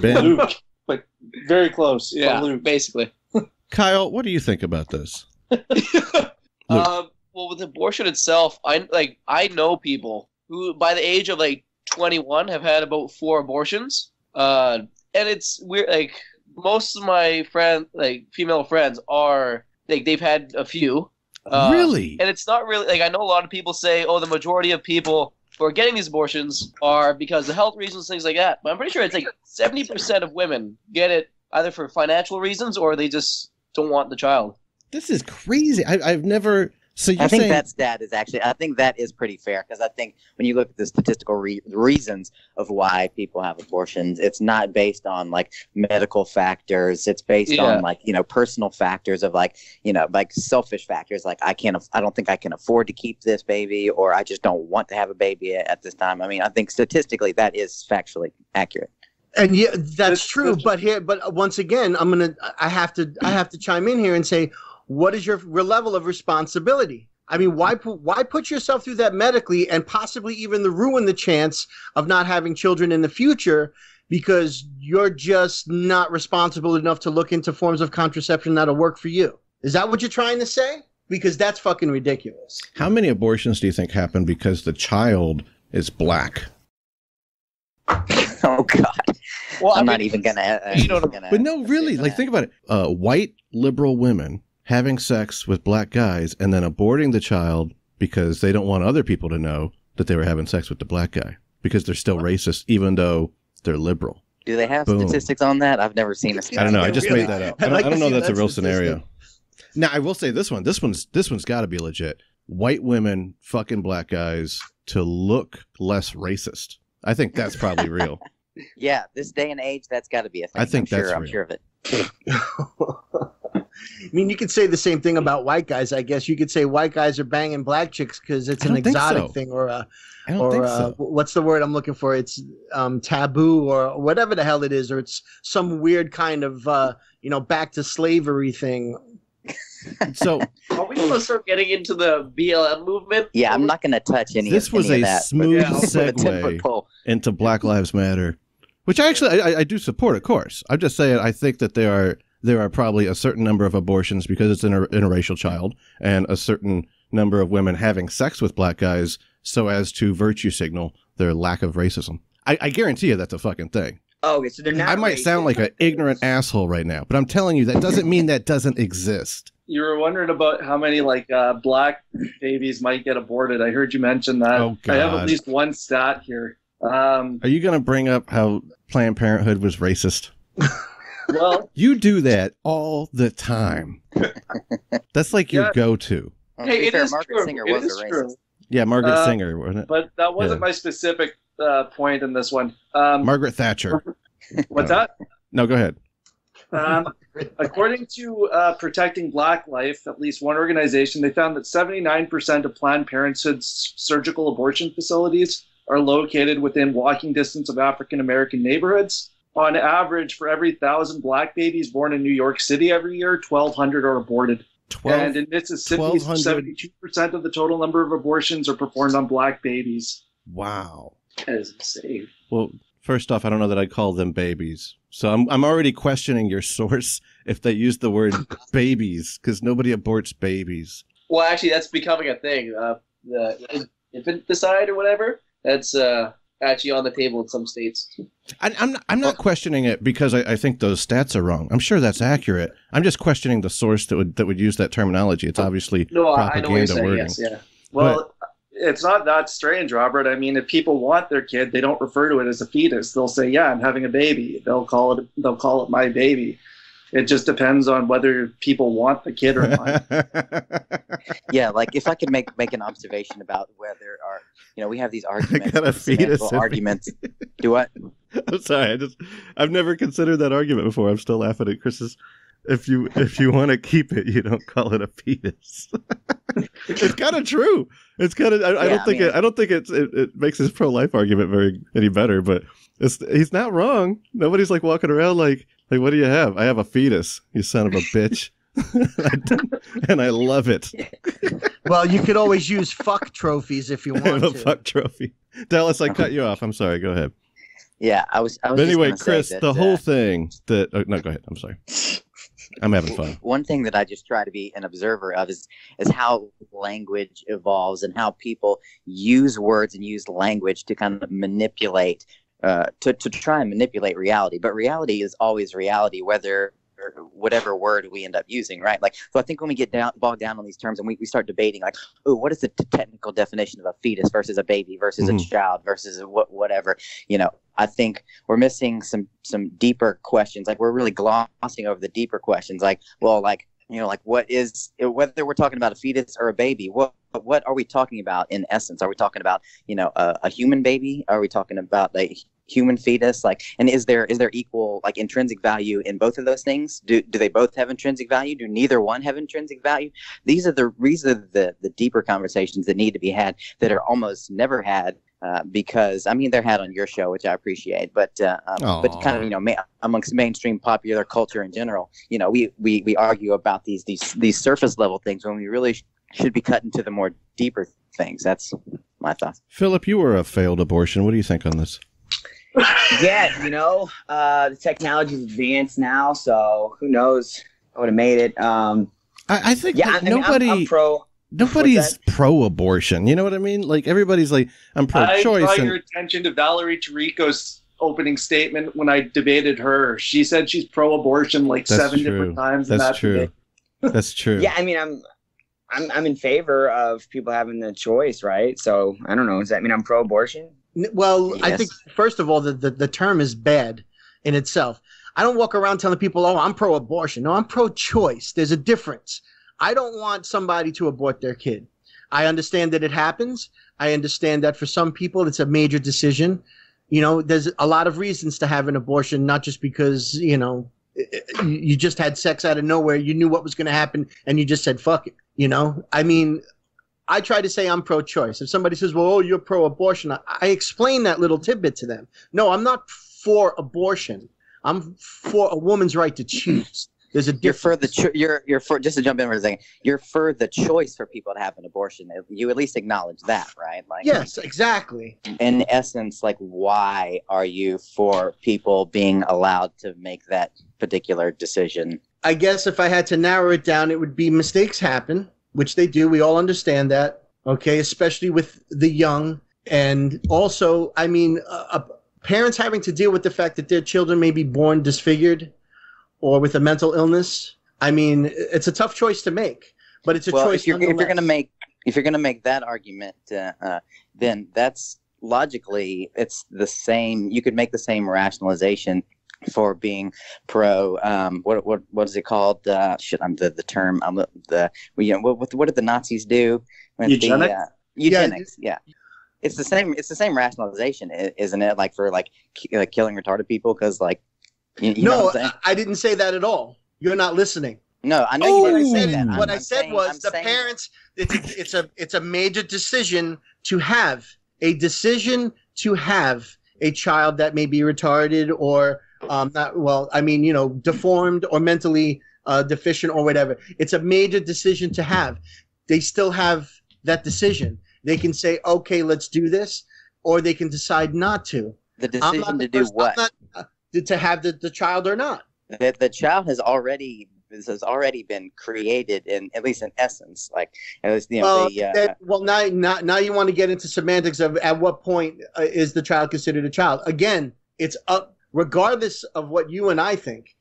S1: Ben?
S10: Luke, like very close.
S9: Yeah,
S10: Luke.
S9: Basically.
S1: Kyle, what do you think about this?
S9: Well, with abortion itself, I know people who by the age of 21 have had about 4 abortions. And it's weird, most of my female friends are they've had a few.
S1: Really?
S9: And it's not really I know a lot of people say, the majority of people who are getting these abortions are because of health reasons, things like that. But I'm pretty sure it's 70% of women get it either for financial reasons or they just don't want the child.
S1: This is crazy. I've never. So
S6: I think that stat is actually. I think that is pretty fair because I think when you look at the statistical reasons of why people have abortions, it's not based on medical factors. It's based on personal factors of selfish factors. I don't think I can afford to keep this baby, or I just don't want to have a baby at this time. I mean, I think statistically that is factually accurate.
S4: And yeah, that's true. But once again, I have to chime in here and say, what is your level of responsibility? I mean, why put yourself through that medically and possibly even ruin the chance of not having children in the future because you're just not responsible enough to look into forms of contraception that'll work for you? Is that what you're trying to say? Because that's fucking ridiculous.
S1: How many abortions do you think happen because the child is black?
S6: Oh God! Well, I'm not even gonna.
S1: But no, really, like think about it. White liberal women having sex with black guys and then aborting the child because they don't want other people to know that they were having sex with the black guy because they're still racist, even though they're liberal.
S6: Do they have statistics on that? I've never seen a statistic.
S1: I don't know. I just made that up. I don't know if that's a real scenario. Now, I will say this one's got to be legit. White women fucking black guys to look less racist. I think that's probably real.
S6: Yeah, this day and age, that's got to be a thing.
S1: I think that's real.
S6: I'm sure of it.
S4: I mean, you could say the same thing about white guys. I guess you could say white guys are banging black chicks because it's an exotic thing, or what's the word I'm looking for? It's taboo or whatever the hell it is, or it's some weird kind of back to slavery thing.
S1: So
S9: are we going to start getting into the BLM movement?
S6: Yeah, I'm not going to touch any.
S1: This was
S6: any
S1: a
S6: of that,
S1: smooth segue into Black Lives Matter, which I do support, of course. I'm just saying I think that there are probably a certain number of abortions because it's an interracial child, and a certain number of women having sex with black guys so as to virtue signal their lack of racism. I guarantee you that's a fucking thing.
S5: Oh, okay, so they're not.
S1: I might sound like an ignorant asshole right now, but I'm telling you that doesn't mean that doesn't exist.
S10: You were wondering about how many black babies might get aborted. I heard you mention that.
S1: Oh, God.
S10: I have at least one stat here.
S1: Are you going to bring up how Planned Parenthood was racist?
S10: Well,
S1: you do that all the time. That's like your go-to.
S9: Hey, it is
S6: Margaret
S9: true.
S6: Singer
S9: It
S6: was
S9: is
S6: a racist.
S9: true.
S1: Yeah, Margaret Singer, wasn't it?
S10: But that wasn't my specific point in this one.
S1: Margaret Thatcher.
S10: What's that?
S1: No, go ahead.
S10: According to Protecting Black Life, at least one organization, they found that 79% of Planned Parenthood's surgical abortion facilities are located within walking distance of African American neighborhoods. On average, for every 1,000 black babies born in New York City every year, 1,200 are aborted. And in Mississippi, 72% of the total number of abortions are performed on black babies.
S1: Wow.
S10: That is insane.
S1: Well, first off, I don't know that I'd call them babies. So I'm already questioning your source if they use the word babies, because nobody aborts babies.
S9: Well, actually, that's becoming a thing. The infanticide or whatever, that's actually on the table in some states.
S1: I'm not questioning it because I think those stats are wrong. I'm sure that's accurate. I'm just questioning the source that would use that terminology. It's obviously propaganda
S10: I know what you're saying,
S1: wording.
S10: yes, yeah. Well, it's not that strange, Robert. I mean, if people want their kid, they don't refer to it as a fetus. They'll say, "Yeah, I'm having a baby." They'll call it my baby. It just depends on whether people want the kid or not.
S6: Yeah, like if I could make an observation about whether we have these arguments.
S1: I got a fetus
S6: arguments. Do what?
S1: I'm sorry. I've never considered that argument before. I'm still laughing at Chris's. If you want to keep it, you don't call it a fetus. It's kind of true. It's kind of. I don't think it makes his pro-life argument any better. But he's not wrong. Nobody's like walking around like what do you have? I have a fetus. You son of a bitch. And I love it.
S4: Well, you could always use fuck trophies if you want
S1: I have a
S4: to.
S1: fuck trophy. Dallas, I cut you off. I'm sorry. Go ahead.
S6: Yeah, I was.
S1: But anyway, Chris, the whole thing that. Oh, no, go ahead. I'm sorry. I'm having fun.
S6: One thing that I just try to be an observer of is how language evolves and how people use words and use language to kind of manipulate, to try and manipulate reality. But reality is always reality, whatever word we end up using, right? Like, so I think when we get bogged down on these terms and we start debating, like, oh, what is the technical definition of a fetus versus a baby versus a child versus whatever, I think we're missing some deeper questions. Like, we're really glossing over the deeper questions. Like, well, what is, whether we're talking about a fetus or a baby, what are we talking about in essence? Are we talking about, a human baby? Are we talking about a human fetus? Like, and is there equal, like, intrinsic value in both of those things? Do they both have intrinsic value? Do neither one have intrinsic value? These are the deeper conversations that need to be had that are almost never had because I mean they're had on your show, which I appreciate, but kind of amongst mainstream popular culture in general, we argue about these surface level things when we really should be cut into the more deeper things. That's my thoughts.
S1: Philip, you were a failed abortion. What do you think on this?
S5: Yeah, the technology's advanced now, so who knows? I would have made it.
S1: I think
S5: I'm pro.
S1: Nobody's pro-abortion. You know what I mean? Like, everybody's like, I'm pro-choice.
S10: I draw your attention to Valerie Tirico's opening statement when I debated her. She said she's pro-abortion like different times.
S1: That's true. That's true.
S5: Yeah, I mean, I'm in favor of people having the choice, right? So I don't know. Does that mean I'm pro-abortion?
S4: Well, yes. I think first of all, the term is bad in itself. I don't walk around telling people, "Oh, I'm pro-abortion." No, I'm pro-choice. There's a difference. I don't want somebody to abort their kid. I understand that it happens. I understand that for some people it's a major decision. There's a lot of reasons to have an abortion, not just because, you just had sex out of nowhere, you knew what was going to happen, and you just said, fuck it, I mean, I try to say I'm pro-choice. If somebody says, well, you're pro-abortion, I explain that little tidbit to them. No, I'm not for abortion. I'm for a woman's right to choose. There's a difference.
S6: You're for just to jump in for a second. You're for the choice for people to have an abortion. You at least acknowledge that, right? Like,
S4: yes, exactly.
S6: In essence, like, why are you for people being allowed to make that particular decision?
S4: I guess if I had to narrow it down, it would be mistakes happen, which they do. We all understand that, okay? Especially with the young, and also, I mean, parents having to deal with the fact that their children may be born disfigured or with a mental illness. I mean, it's a tough choice to make, but it's a choice.
S6: If you're going to make that argument, then that's logically it's the same. You could make the same rationalization for being pro. What is it called? The term. What did the Nazis do?
S10: Eugenics.
S6: Eugenics. Yeah. It's the same. It's the same rationalization, isn't it? Like for killing retarded people, because like.
S4: No, I didn't say that at all. You're not listening.
S6: No, I know you didn't say that.
S4: What I said was the parents. It's a major decision to have a child that may be retarded or not well. I mean, deformed or mentally deficient or whatever. It's a major decision to have. They still have that decision. They can say, "Okay, let's do this," or they can decide not to.
S6: The decision to do what?
S4: To have the child or not.
S6: The child has already been created in at least in essence. Like at least
S4: now you want to get into semantics of at what point is the child considered a child? Again, it's up regardless of what you and I think.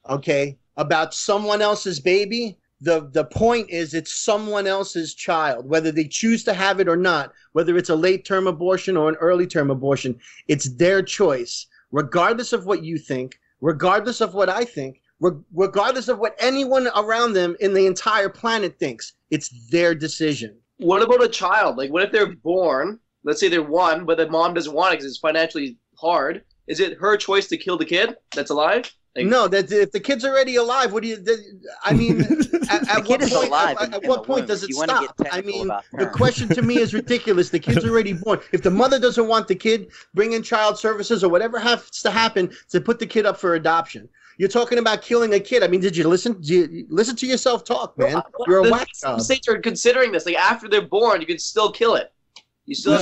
S4: Okay, about someone else's baby. The point is it's someone else's child, whether they choose to have it or not. Whether it's a late term abortion or an early term abortion, it's their choice. Regardless of what you think, regardless of what I think, regardless of what anyone around them in the entire planet thinks, it's their decision.
S9: What about a child? Like, what if they're born, let's say they're one, but the mom doesn't want it because it's financially hard. Is it her choice to kill the kid that's alive? Like,
S4: no, that if the kid's already alive, what do you? I mean, at what point does it stop? I mean, the question to me is ridiculous. The kid's already born. If the mother doesn't want the kid, bring in child services or whatever has to happen to put the kid up for adoption. You're talking about killing a kid. I mean, did you listen? Listen to yourself talk, man. You're a whack job.
S9: States are considering this. Like after they're born, you can still kill it. You still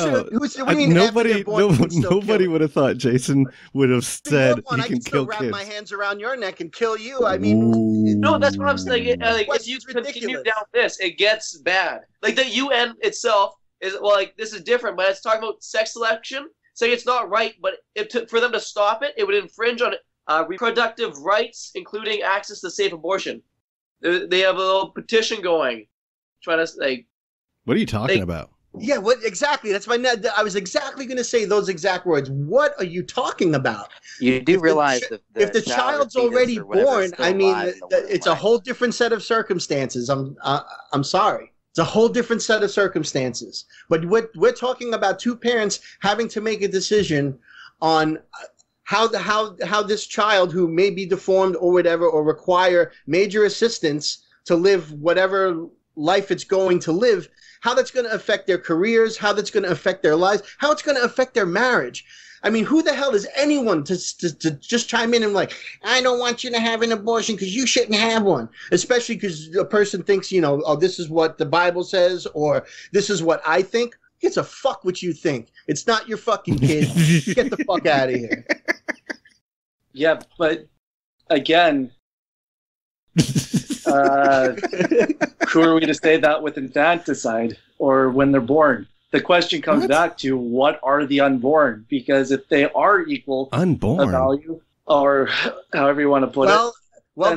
S1: nobody would have thought Jason would have said he can kill kids.
S4: I can still wrap my hands around your neck and kill you. I mean,
S9: no, that's what I'm saying. If you continue down this, it gets bad. Like the UN itself is this is different, but it's talking about sex selection, saying it's not right. But for them to stop it, it would infringe on reproductive rights, including access to safe abortion. They have a little petition going, trying to
S1: What are you talking about?
S4: Yeah, what exactly? That's I was exactly going to say those exact words. What are you talking about?
S6: You do realize
S4: if the child's already born, I mean, it's a whole different set of circumstances. I'm sorry. It's a whole different set of circumstances. But we're talking about two parents having to make a decision on how this child who may be deformed or whatever or require major assistance to live whatever life it's going to live, how that's going to affect their careers, how that's going to affect their lives, how it's going to affect their marriage. I mean, who the hell is anyone to just chime in and like, I don't want you to have an abortion because you shouldn't have one, especially because a person thinks, you know, oh, this is what the Bible says or this is what I think. It's a fuck what you think. It's not your fucking kid. Get the fuck out of here.
S10: Yeah, but again, who are we to say that with infanticide or when they're born? The question comes back to what are the unborn? Because if they are equal
S1: unborn
S10: value, or however you want to put it,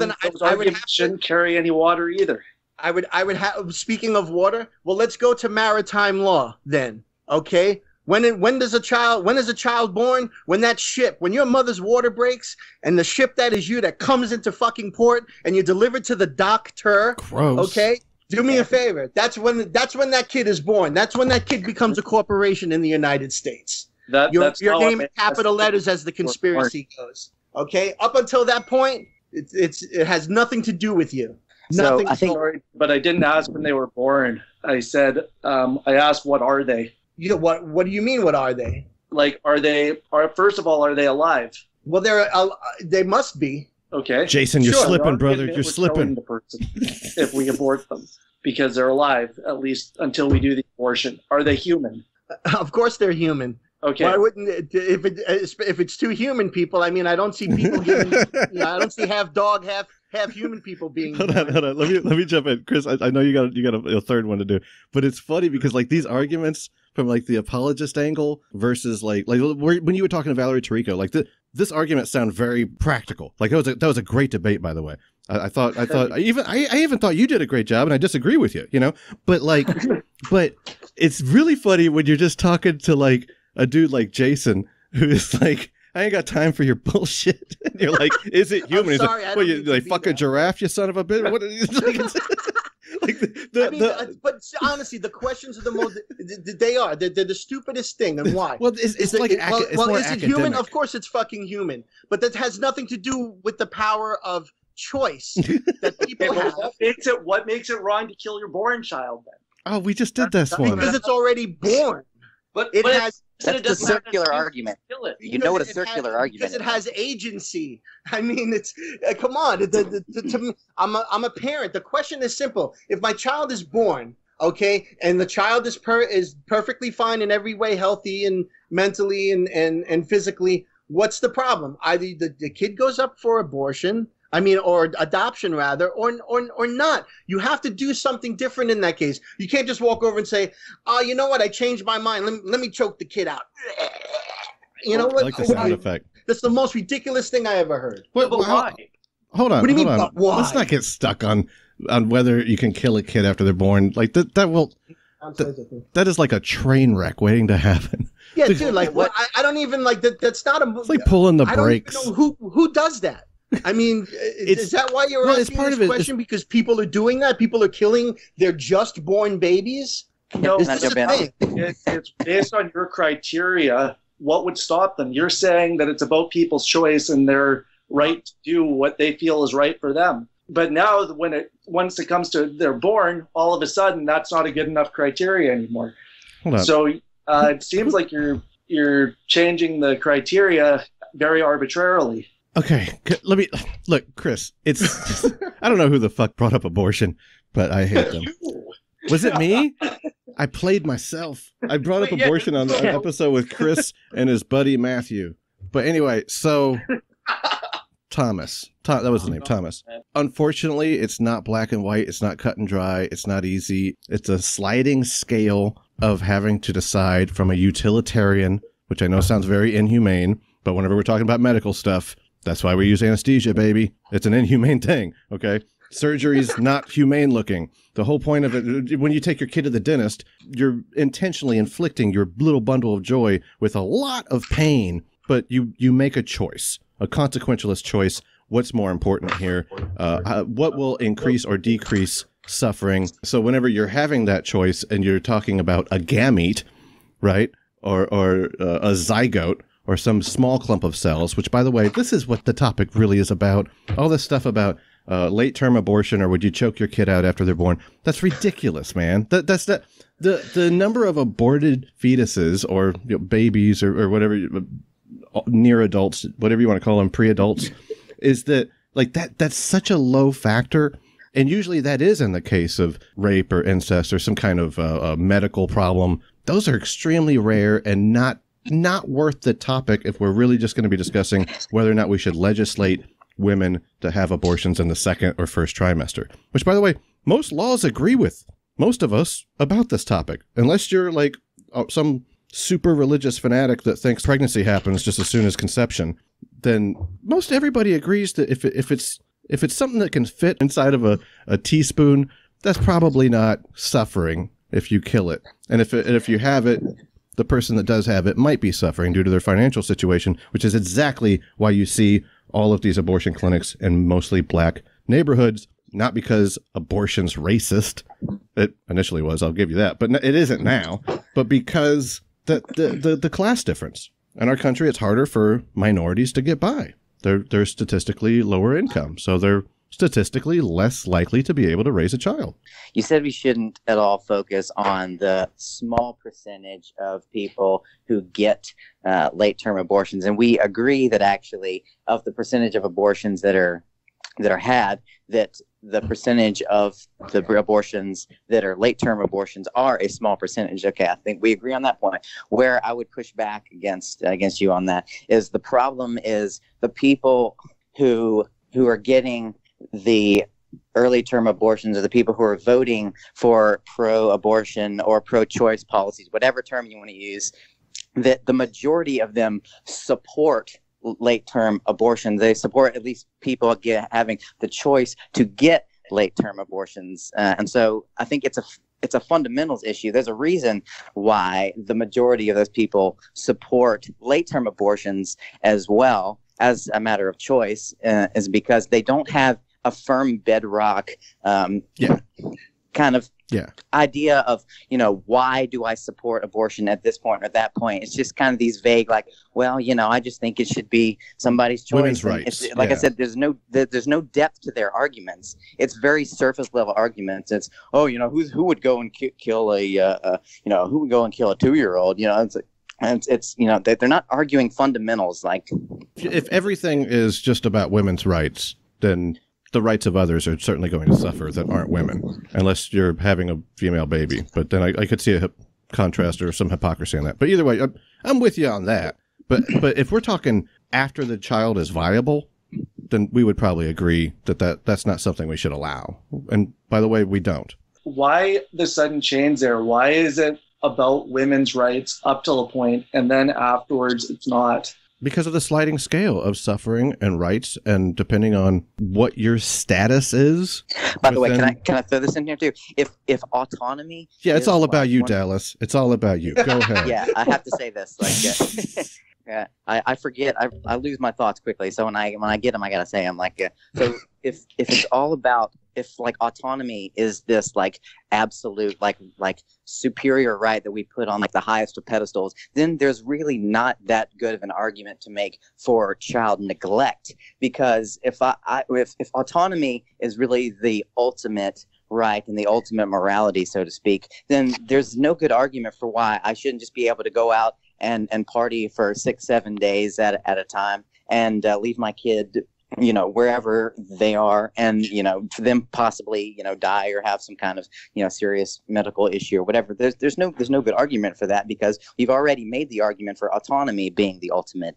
S10: then I would shouldn't carry any water either.
S4: I would have. Speaking of water, well, let's go to maritime law then. Okay, when is a child born? When your mother's water breaks and the ship that is you that comes into fucking port and you're delivered to the doctor.
S1: Gross.
S4: Okay. Do me a favor. That's when that kid is born. That's when that kid becomes a corporation in the United States. Your name in capital letters as the conspiracy goes. Okay? Up until that point, it has nothing to do with you.
S10: Nothing. Sorry, but I didn't ask when they were born. I said, I asked, what are they?
S4: You know, what do you mean, what are they?
S10: Like, first of all, are they alive?
S4: Well, they must be.
S10: Okay.
S1: Jason, you're slipping, brother. You're slipping.
S10: The person if we abort them because they're alive, at least until we do the abortion. Are they human?
S4: Of course they're human.
S10: Okay.
S4: Why wouldn't if it's two human people? I mean, I don't see people giving. I don't see half dog, half human people being.
S1: Hold on. Let me jump in, Chris. I know you got a third one to do, but it's funny because like these arguments from like the apologist angle versus like when you were talking to Valerie Tirico, like this argument sounded very practical. Like that was a great debate, by the way. I even thought you did a great job, and I disagree with you, you know. But like, but it's really funny when you're just talking to like a dude like Jason, who is like, I ain't got time for your bullshit. And you're like, is it human?
S4: I'm sorry,
S1: He's like, well, you like fuck a giraffe, you son of a bitch. What?
S4: But honestly, the questions are the most. They're the stupidest thing, and why?
S1: Well, is it
S4: human? Of course, it's fucking human. But that has nothing to do with the power of choice that people have.
S10: What makes it wrong to kill your born child then?
S1: Oh, we just did this one
S4: because it's already born.
S6: But that's a circular argument. You know what a circular argument is.
S4: Because it has agency. I mean, it's come on. I'm a parent. The question is simple. If my child is born, okay, and the child is perfectly fine in every way, healthy and mentally and physically, what's the problem? Either the kid goes up for abortion, or adoption rather, or not. You have to do something different in that case. You can't just walk over and say, "Oh, you know what? I changed my mind. Let me choke the kid out." You know what?
S1: I like the sound effect.
S4: That's the most ridiculous thing I ever heard.
S1: Why? Hold on.
S4: What do you mean? Why?
S1: Let's not get stuck on whether you can kill a kid after they're born. Like that will. That is like a train wreck waiting to happen.
S4: Yeah, dude. Like what? I don't even like that. That's not a.
S1: It's like pulling the brakes.
S4: I don't even know who does that. I mean, is that why you're asking this question? Because people are doing that? People are killing their just born babies?
S10: No, it's based on your criteria. What would stop them? You're saying that it's about people's choice and their right to do what they feel is right for them. But now, once it comes to they're born, all of a sudden that's not a good enough criteria anymore. So it seems like you're changing the criteria very arbitrarily.
S1: Okay, let me look, Chris. It's I don't know who the fuck brought up abortion, but I hate them. Was it me? I played myself. I brought up abortion on an episode with Chris and his buddy Matthew. But anyway, so Thomas, that was his name, Thomas. Unfortunately, it's not black and white. It's not cut and dry. It's not easy. It's a sliding scale of having to decide from a utilitarian, which I know sounds very inhumane, but whenever we're talking about medical stuff, that's why we use anesthesia, baby. It's an inhumane thing, okay? Surgery's not humane looking. The whole point of it, when you take your kid to the dentist, you're intentionally inflicting your little bundle of joy with a lot of pain, but you make a choice, a consequentialist choice. What's more important here? What will increase or decrease suffering? So whenever you're having that choice and you're talking about a gamete, right, or a zygote, or some small clump of cells, which, by the way, this is what the topic really is about. All this stuff about late-term abortion, or would you choke your kid out after they're born? That's ridiculous, man. That's the number of aborted fetuses or babies or whatever, near adults, whatever you want to call them, pre-adults, is that like that's such a low factor. And usually that is in the case of rape or incest or some kind of a medical problem. Those are extremely rare and not worth the topic if we're really just going to be discussing whether or not we should legislate women to have abortions in the second or first trimester. Which, by the way, most laws agree with most of us about this topic. Unless you're like some super religious fanatic that thinks pregnancy happens just as soon as conception, then most everybody agrees that if it's something that can fit inside of a teaspoon, that's probably not suffering if you kill it. And if you have it, the person that does have it might be suffering due to their financial situation, which is exactly why you see all of these abortion clinics in mostly black neighborhoods, not because abortion's racist. It initially was, I'll give you that, but it isn't now, but because the class difference. In our country, it's harder for minorities to get by. They're statistically lower income, so they're statistically less likely to be able to raise a child.
S6: You said we shouldn't at all focus on the small percentage of people who get late-term abortions, and we agree that actually of the percentage of abortions that are had, that the percentage of the abortions that are late-term abortions are a small percentage. Okay, I think we agree on that point. Where I would push back against you on that is the problem is the people who are getting the early term abortions, or the people who are voting for pro-abortion or pro-choice policies, whatever term you want to use, that the majority of them support late-term abortions. They support at least people having the choice to get late-term abortions, and so I think it's a fundamentals issue. There's a reason why the majority of those people support late-term abortions as well as a matter of choice, is because they don't have a firm bedrock kind of idea of, why do I support abortion at this point or that point? It's just kind of these vague, like, well, I just think it should be somebody's choice.
S1: Women's rights.
S6: Like I said, there's no depth to their arguments. It's very surface level arguments. It's, who would go and kill who would go and kill a 2-year-old? It's they're not arguing fundamentals. Like,
S1: if everything is just about women's rights, then the rights of others are certainly going to suffer that aren't women, unless you're having a female baby. But then I could see a contrast or some hypocrisy in that. But either way, I'm with you on that. But if we're talking after the child is viable, then we would probably agree that's not something we should allow. And by the way, we don't.
S10: Why the sudden change there? Why is it about women's rights up till a point, and then afterwards it's not?
S1: Because of the sliding scale of suffering and rights, and depending on what your status is.
S6: By the way, can I throw this in here too? If autonomy,
S1: it's all about you, Dallas. It's all about you. Go ahead.
S6: Yeah, I have to say this. Like, I forget. I lose my thoughts quickly. So when I get them, I gotta say them. Like, so if it's all about, if like autonomy is this like absolute like superior right that we put on like the highest of pedestals, then there's really not that good of an argument to make for child neglect. Because if autonomy is really the ultimate right and the ultimate morality, so to speak, then there's no good argument for why I shouldn't just be able to go out and party for 6-7 days at a time and leave my kid wherever they are, and for them possibly die or have some kind of serious medical issue or whatever. There's no good argument for that, because we've already made the argument for autonomy being the ultimate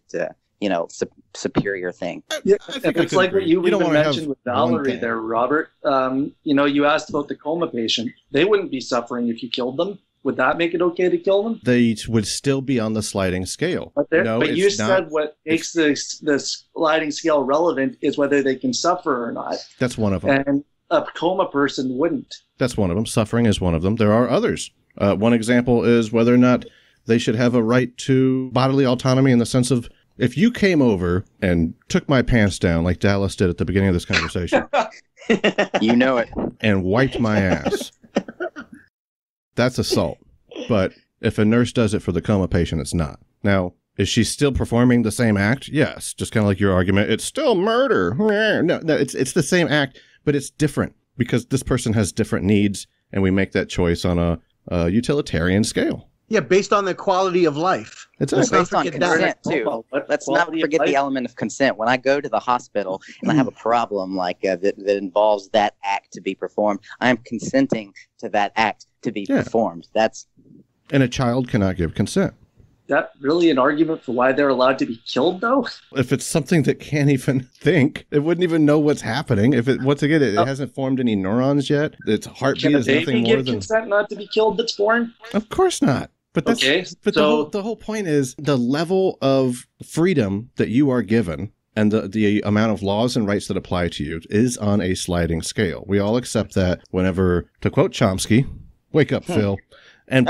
S6: superior thing.
S10: Yeah, it's like what you even mentioned with Valerie there, Robert. You asked about the coma patient. They wouldn't be suffering if you killed them. Would that make it okay to kill them?
S1: They would still be on the sliding scale.
S10: But you said what makes the sliding scale relevant is whether they can suffer or not.
S1: That's one of them.
S10: And a coma person wouldn't.
S1: That's one of them. Suffering is one of them. There are others. One example is whether or not they should have a right to bodily autonomy, in the sense of, if you came over and took my pants down like Dallas did at the beginning of this conversation.
S6: You know it.
S1: And wiped my ass. That's assault. But if a nurse does it for the coma patient, it's not. Now, Is she still performing the same act? Yes. Just kind of like your argument. It's still murder. No, it's the same act, but it's different because this person has different needs, and we make that choice on a utilitarian scale.
S4: Yeah, based on the quality of life.
S6: It's based on consent, too. Let's not forget the element of consent. When I go to the hospital and I have a problem like that involves that act to be performed, I am consenting to that act to be performed.
S1: And a child cannot give consent.
S10: That really an argument for why they're allowed to be killed, though?
S1: If it's something that can't even think, it wouldn't even know what's happening. If it, once again, it hasn't formed any neurons yet. Its heartbeat is nothing more than
S10: consent not to be killed. That's born.
S1: Of course not. But that's But the whole point is the level of freedom that you are given and the amount of laws and rights that apply to you is on a sliding scale. We all accept that whenever, to quote Chomsky, "Wake up, Phil," and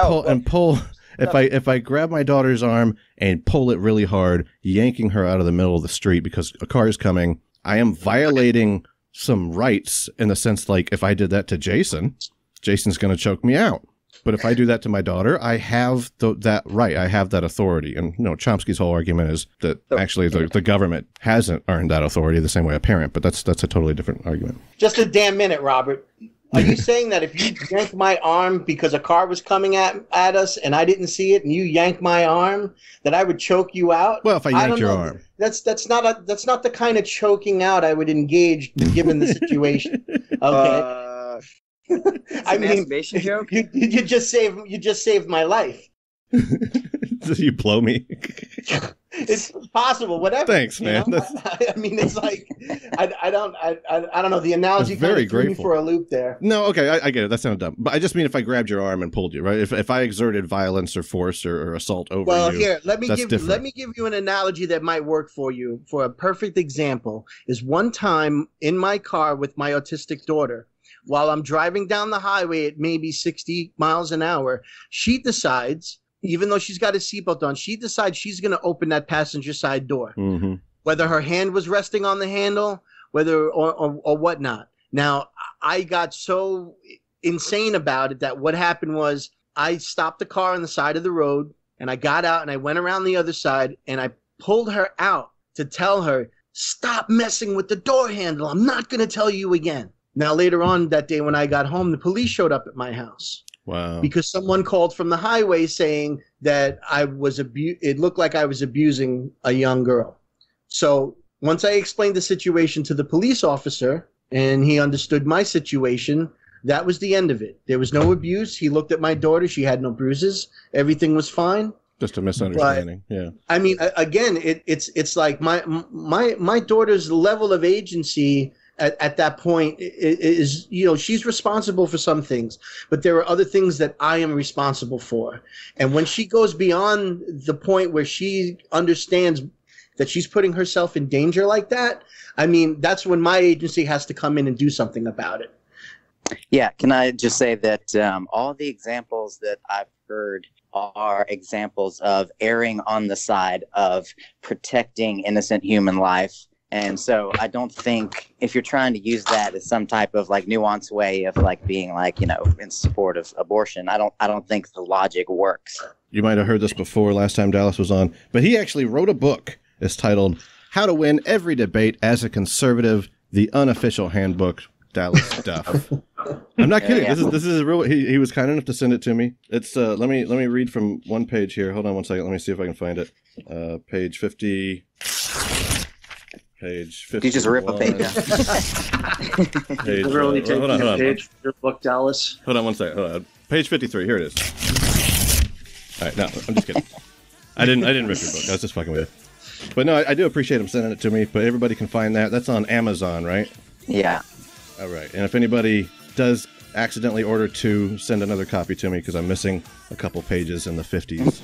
S1: pull. If I grab my daughter's arm and pull it really hard, yanking her out of the middle of the street because a car is coming, I am violating some rights in the sense like if I did that to Jason, Jason's going to choke me out. But if I do that to my daughter, I have that right. I have that authority. And Chomsky's whole argument is that actually the government hasn't earned that authority the same way a parent. But that's a totally different argument.
S4: Just a damn minute, Robert. Are you saying that if you yank my arm because a car was coming at us and I didn't see it, and you yank my arm, that I would choke you out?
S1: Well, if I yanked your arm,
S4: that's not the kind of choking out I would engage given the situation. Okay. I mean, joke? You just saved my life.
S1: You blow me.
S4: It's possible, whatever.
S1: Thanks, man.
S4: I mean, it's like I don't know. The analogy kind of threw me for a loop there.
S1: No, okay, I get it. That sounded dumb, but I just mean if I grabbed your arm and pulled you, right? If I exerted violence or force or assault over you.
S4: Well, here, let me give you an analogy that might work for you. For a perfect example, is one time in my car with my autistic daughter. While I'm driving down the highway at maybe 60 miles an hour, she decides, even though she's got a seatbelt on, she decides she's going to open that passenger side door. Mm-hmm. Whether her hand was resting on the handle, or whatnot. Now, I got so insane about it that what happened was I stopped the car on the side of the road, and I got out and I went around the other side, and I pulled her out to tell her, stop messing with the door handle. I'm not going to tell you again. Now, later on that day when I got home, the police showed up at my house.
S1: Wow.
S4: Because someone called from the highway saying that it looked like I was abusing a young girl. So once I explained the situation to the police officer and he understood my situation, that was the end of it. There was no abuse. He looked at my daughter. She had no bruises. Everything was fine.
S1: Just a misunderstanding.
S4: But,
S1: yeah.
S4: I mean, again, it's like my daughter's level of agency at that point is, she's responsible for some things, but there are other things that I am responsible for. And when she goes beyond the point where she understands that she's putting herself in danger like that, I mean, that's when my agency has to come in and do something about it.
S6: Yeah. Can I just say that all the examples that I've heard are examples of erring on the side of protecting innocent human life. And so I don't think if you're trying to use that as some type of like nuanced way of like being like, in support of abortion, I don't think the logic works.
S1: You might have heard this before last time Dallas was on, but he actually wrote a book. It's titled How to Win Every Debate as a Conservative, the Unofficial Handbook, Dallas Duff. I'm not kidding. Yeah. This is a real. He was kind enough to send it to me. It's let me read from one page here. Hold on one second. Let me see if I can find it. Page 50. Page 50.
S6: You just rip a page out.
S10: Literally taking a page from your book, Dallas.
S1: Hold on one second. Hold on. Page 53. Here it is. All right. No, I'm just kidding. I didn't rip your book. I was just fucking with you. But no, I do appreciate him sending it to me. But everybody can find that. That's on Amazon, right?
S6: Yeah.
S1: All right. And if anybody does accidentally order two, send another copy to me because I'm missing a couple pages in the 50s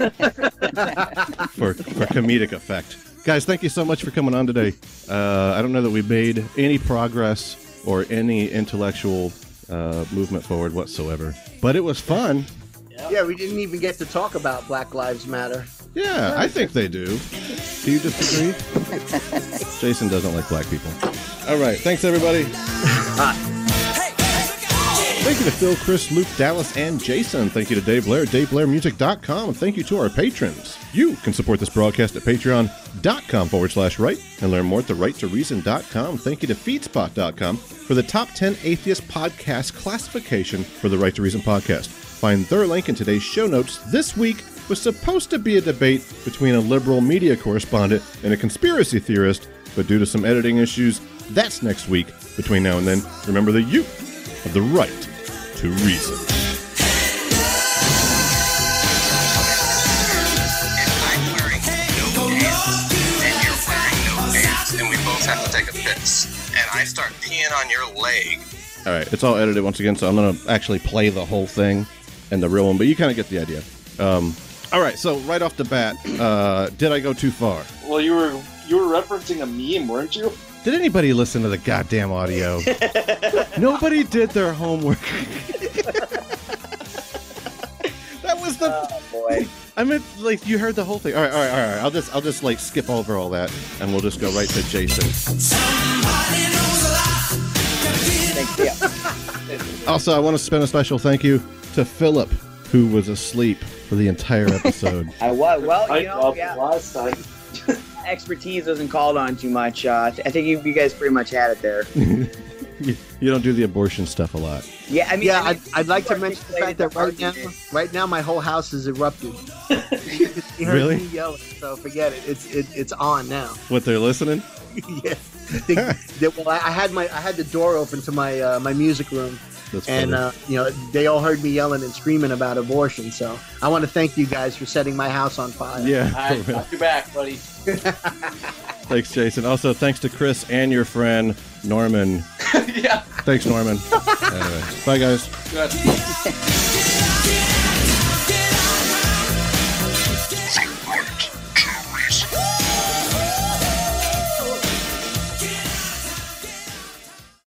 S1: for comedic effect. Guys, thank you so much for coming on today. I don't know that we made any progress or any intellectual movement forward whatsoever, but it was fun.
S4: Yeah, we didn't even get to talk about Black Lives Matter.
S1: Yeah, I think they do. Do you disagree? Jason doesn't like black people. All right, thanks everybody.
S4: Bye.
S1: Thank you to Phil, Chris, Luke, Dallas, and Jason. Thank you to Dave Blair, DaveBlairMusic.com. And thank you to our patrons. You can support this broadcast at patreon.com/right and learn more at therighttoreason.com. Thank you to feedspot.com for the top 10 atheist podcast classification for the Right to Reason podcast. Find their link in today's show notes. This week was supposed to be a debate between a liberal media correspondent and a conspiracy theorist, but due to some editing issues, that's next week. Between now and then, remember that you have the right to reason.
S8: If I'm wearing no pants and you're wearing no pants and we both have to take a piss and I start peeing on your leg.
S1: All right, it's all edited once again, so I'm going to actually play the whole thing and the real one, but you kind of get the idea. All right, so right off the bat, did I go too far?
S10: Well, you were referencing a meme, weren't you?
S1: Did anybody listen to the goddamn audio? Nobody did their homework. That was the.
S5: Oh boy!
S1: I meant, like, you heard the whole thing. All right. I'll just like skip over all that, and we'll just go right to Jason. Also, I want to spend a special thank you to Philip, who was asleep for the entire episode.
S5: I was. Well, you know,
S10: last time.
S5: Expertise wasn't called on too much. I think you guys pretty much had it there.
S1: You don't do the abortion stuff a lot.
S5: Yeah, I mean,
S4: I'd like to mention the fact that right now my whole house is erupted. You heard
S1: Really?
S4: me yelling, so forget it. It's on now.
S1: What, they're listening?
S4: Yeah. Well, I had the door open to my my music room.
S1: That's
S4: and they all heard me yelling and screaming about abortion. So I want to thank you guys for setting my house on fire.
S1: Yeah.
S9: All right, got your back, buddy.
S1: Thanks, Jason. Also, thanks to Chris and your friend Norman.
S9: Yeah.
S1: Thanks, Norman. Anyway, bye, guys.
S9: Good.